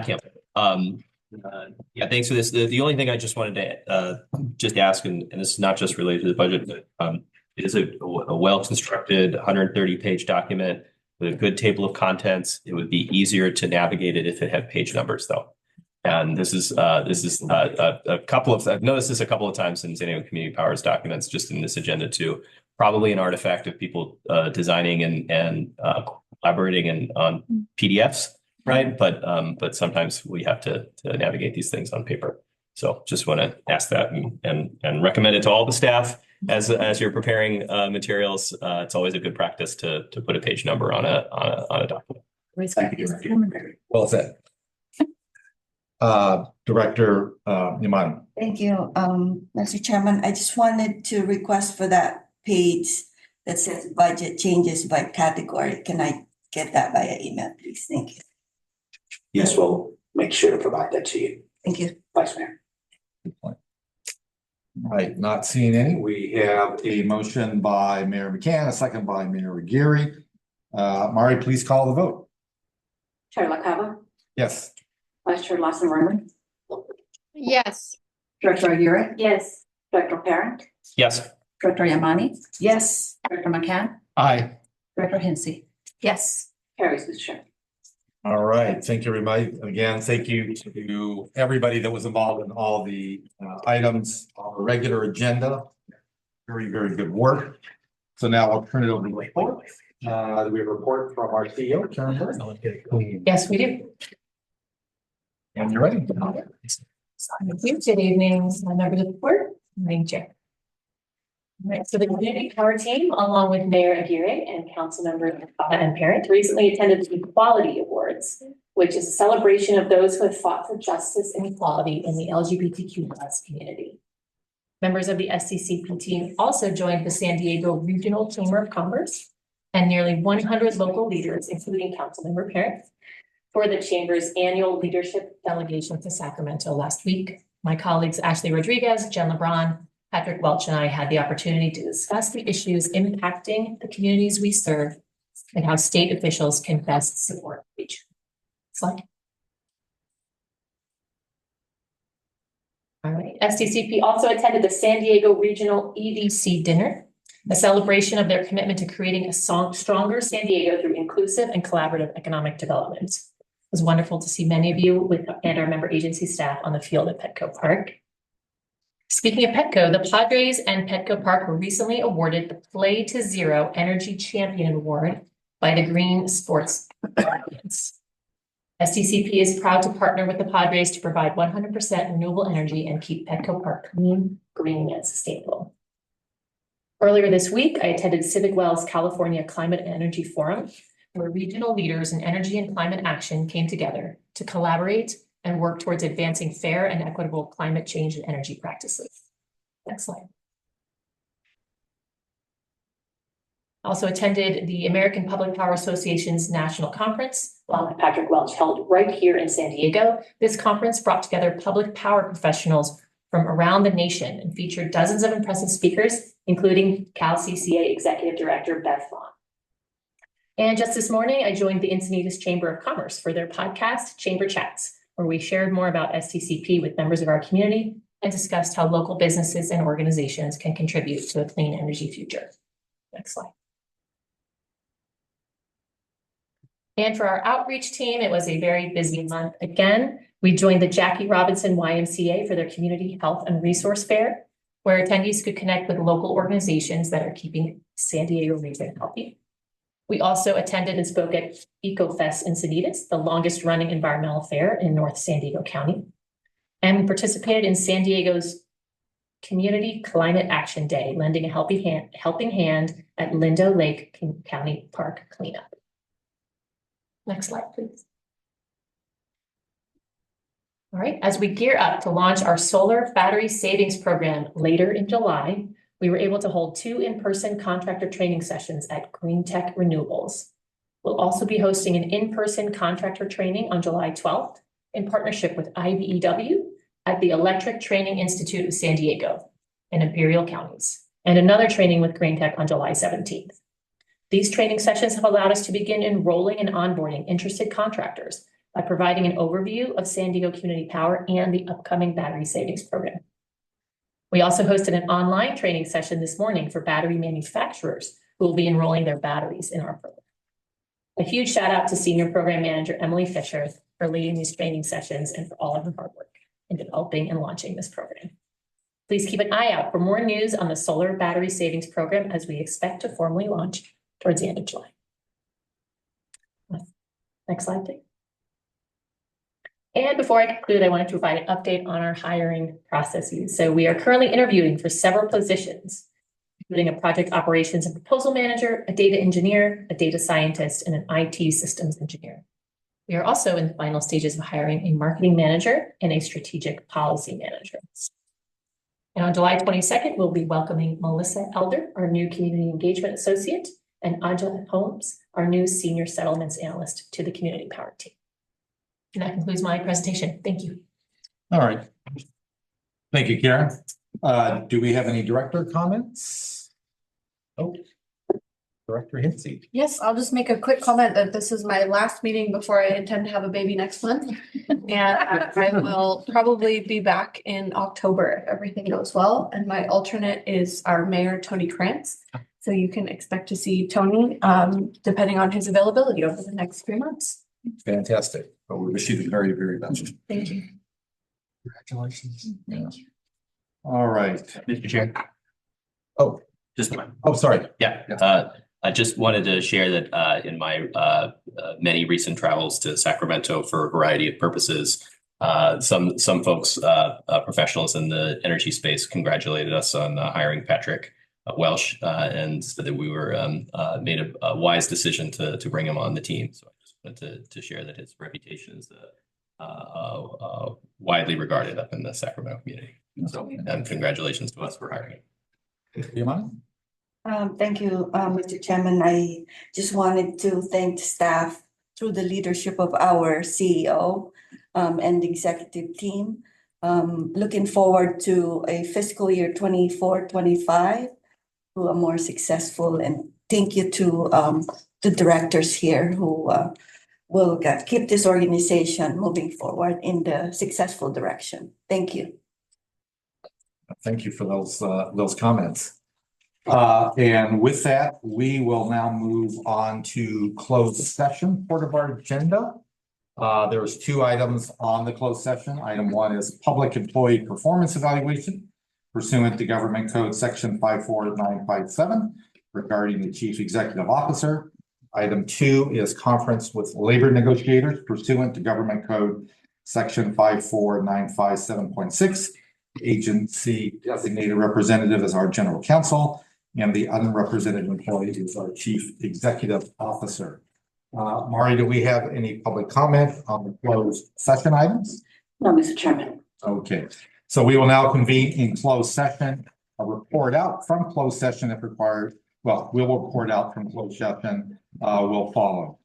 can't. Yeah, thanks for this. The only thing I just wanted to just ask, and this is not just related to the budget, but it is a well-constructed 130-page document with a good table of contents. It would be easier to navigate it if it had page numbers, though. And this is a couple of, I've noticed this a couple of times in San Diego Community Powers documents, just in this agenda too. Probably an artifact of people designing and collaborating on PDFs, right? But sometimes we have to navigate these things on paper. So just want to ask that and recommend it to all the staff as you're preparing materials. It's always a good practice to put a page number on a document. Thank you. Well said. Director Imani. Thank you, Mr. Chairman. I just wanted to request for that page that says budget changes by category. Can I get that via email, please? Thank you. Yes, we'll make sure to provide that to you. Thank you. Vice Mayor. Good point. All right, not seeing any. We have a motion by Mayor McCann, a second by Mayor Geary. Mari, please call the vote. Chair LaCava, Yes. Vice Chair Lawson-Werman, Yes. Director Aguirre. Yes. Director Parent, Yes. Director Yamani. Yes. Director McCann, Aye. Director Hinsey. Yes. Carries, Mr. Chair. All right, thank you, everybody. Again, thank you to everybody that was involved in all the items on the regular agenda. Very, very good work. So now I'll turn it over to the report. We have a report from our CEO, Karen Burke. Yes, we do. And you're ready. Thank you. Good evening, members of the board. Morning, Chair. All right, so the Community Power Team, along with Mayor Aguirre and Councilmember and Parent, recently attended the Equality Awards, which is a celebration of those who have fought for justice and equality in the LGBTQ+ community. Members of the SDCP team also joined the San Diego Regional Chamber of Commerce and nearly 100 local leaders, including Councilmember Parent, for the Chamber's annual leadership delegation to Sacramento last week. My colleagues Ashley Rodriguez, Jen LeBron, Patrick Welch, and I had the opportunity to discuss the issues impacting the communities we serve and how state officials can best support each. Slide. All right. SDCP also attended the San Diego Regional EDC Dinner, a celebration of their commitment to creating a stronger San Diego through inclusive and collaborative economic development. It was wonderful to see many of you and our member agency staff on the field at Petco Park. Speaking of Petco, the Padres and Petco Park were recently awarded the Play to Zero Energy Champion Award by the Green Sports Alliance. SDCP is proud to partner with the Padres to provide 100% renewable energy and keep Petco Park clean, green, and sustainable. Earlier this week, I attended Civic Well's California Climate and Energy Forum, where regional leaders in energy and climate action came together to collaborate and work towards advancing fair and equitable climate change and energy practices. Next slide. Also attended the American Public Power Association's National Conference, along with Patrick Welch, held right here in San Diego. This conference brought together public power professionals from around the nation and featured dozens of impressive speakers, including Cal CCA Executive Director Beth Vaughn. And just this morning, I joined the Encinitas Chamber of Commerce for their podcast, Chamber Chats, where we shared more about SDCP with members of our community and discussed how local businesses and organizations can contribute to a clean energy future. Next slide. And for our outreach team, it was a very busy month. Again, we joined the Jackie Robinson YMCA for their Community Health and Resource Fair. where attendees could connect with local organizations that are keeping San Diego region healthy. We also attended and spoke at EcoFest Encinitas, the longest running environmental fair in North San Diego County. And we participated in San Diego's Community Climate Action Day, lending a helping hand at Lindo Lake County Park cleanup. Next slide, please. All right, as we gear up to launch our solar battery savings program later in July, we were able to hold 2 in-person contractor training sessions at Green Tech Renewables. We'll also be hosting an in-person contractor training on July 12th in partnership with IBEW at the Electric Training Institute of San Diego and Imperial Counties, and another training with Green Tech on July 17th. These training sessions have allowed us to begin enrolling and onboarding interested contractors by providing an overview of San Diego Community Power and the upcoming battery savings program. We also hosted an online training session this morning for battery manufacturers who will be enrolling their batteries in our program. A huge shout out to Senior Program Manager Emily Fisher for leading these training sessions and for all of her hard work in developing and launching this program. Please keep an eye out for more news on the solar battery savings program as we expect to formally launch towards the end of July. Next slide, please. And before I conclude, I wanted to provide an update on our hiring processes. So we are currently interviewing for several positions, including a project operations and proposal manager, a data engineer, a data scientist, and an IT systems engineer. We are also in the final stages of hiring a marketing manager and a strategic policy manager. And on July 22nd, we'll be welcoming Melissa Elder, our new community engagement associate, and Aja Holmes, our new senior settlements analyst to the community power team. And that concludes my presentation. Thank you. All right. Thank you, Karen. Do we have any director comments? Oh, Director Hinsey. Yes, I'll just make a quick comment that this is my last meeting before I intend to have a baby next month. And I will probably be back in October if everything goes well. And my alternate is our mayor, Tony Krantz. So you can expect to see Tony depending on his availability over the next 3 months. Fantastic. But we wish you the very, very best. Thank you. Congratulations. Thank you. All right. Mr. Chair. Oh, just one. Oh, sorry. Yeah. I just wanted to share that in my many recent travels to Sacramento for a variety of purposes, some folks, professionals in the energy space, congratulated us on hiring Patrick Welsh, and said that we were made a wise decision to bring him on the team. So I just wanted to share that his reputation is widely regarded up in the Sacramento community. So, and congratulations to us for hiring him. Thank you, Mr. Chairman. I just wanted to thank staff through the leadership of our CEO and the executive team. Looking forward to a fiscal year 24-25 to a more successful, and thank you to the directors here who will keep this organization moving forward in the successful direction. Thank you. Thank you for those comments. And with that, we will now move on to closed session part of our agenda. There's 2 items on the closed session. Item 1 is public employee performance evaluation pursuant to Government Code Section 54957 regarding the Chief Executive Officer. Item 2 is conference with labor negotiators pursuant to Government Code Section 54957.6. Agency designated representative as our general counsel, and the unrepresented employee is our chief executive officer. Mari, do we have any public comment on the closed session items? No, Mr. Chairman. Okay, so we will now convene in closed session. A report out from closed session if required. Well, we will report out from closed session will follow.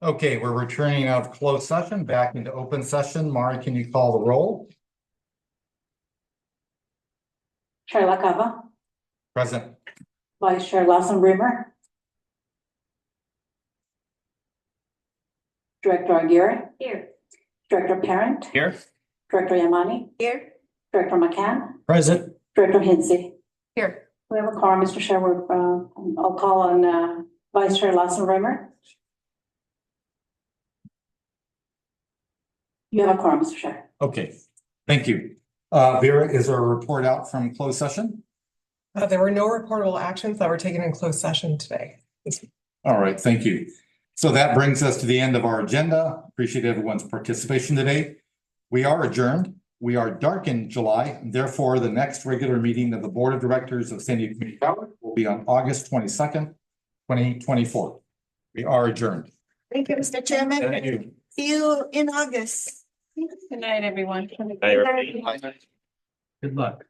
Okay, we're returning out of closed session back into open session. Mari, can you call the roll? Chair LaCava, Present. Vice Chair Lawson Rimmer, Director Aguirre. Here. Director Parent. Here. Director Yamani. Here. Director McCann. Present. Director Hinsey. Here. We have a quorum, Mr. Chair. I'll call on Vice Chair Lawson Rimmer. You have a quorum, Mr. Chair. Okay, thank you. Vera, is there a report out from closed session? There were no reportable actions that were taken in closed session today. All right, thank you. So that brings us to the end of our agenda. Appreciate everyone's participation today. We are adjourned. We are dark in July, and therefore the next regular meeting of the Board of Directors of San Diego Community Power will be on August 22nd, 2024. We are adjourned. Thank you, Mr. Chairman. Thank you. See you in August. Good night, everyone. Good luck.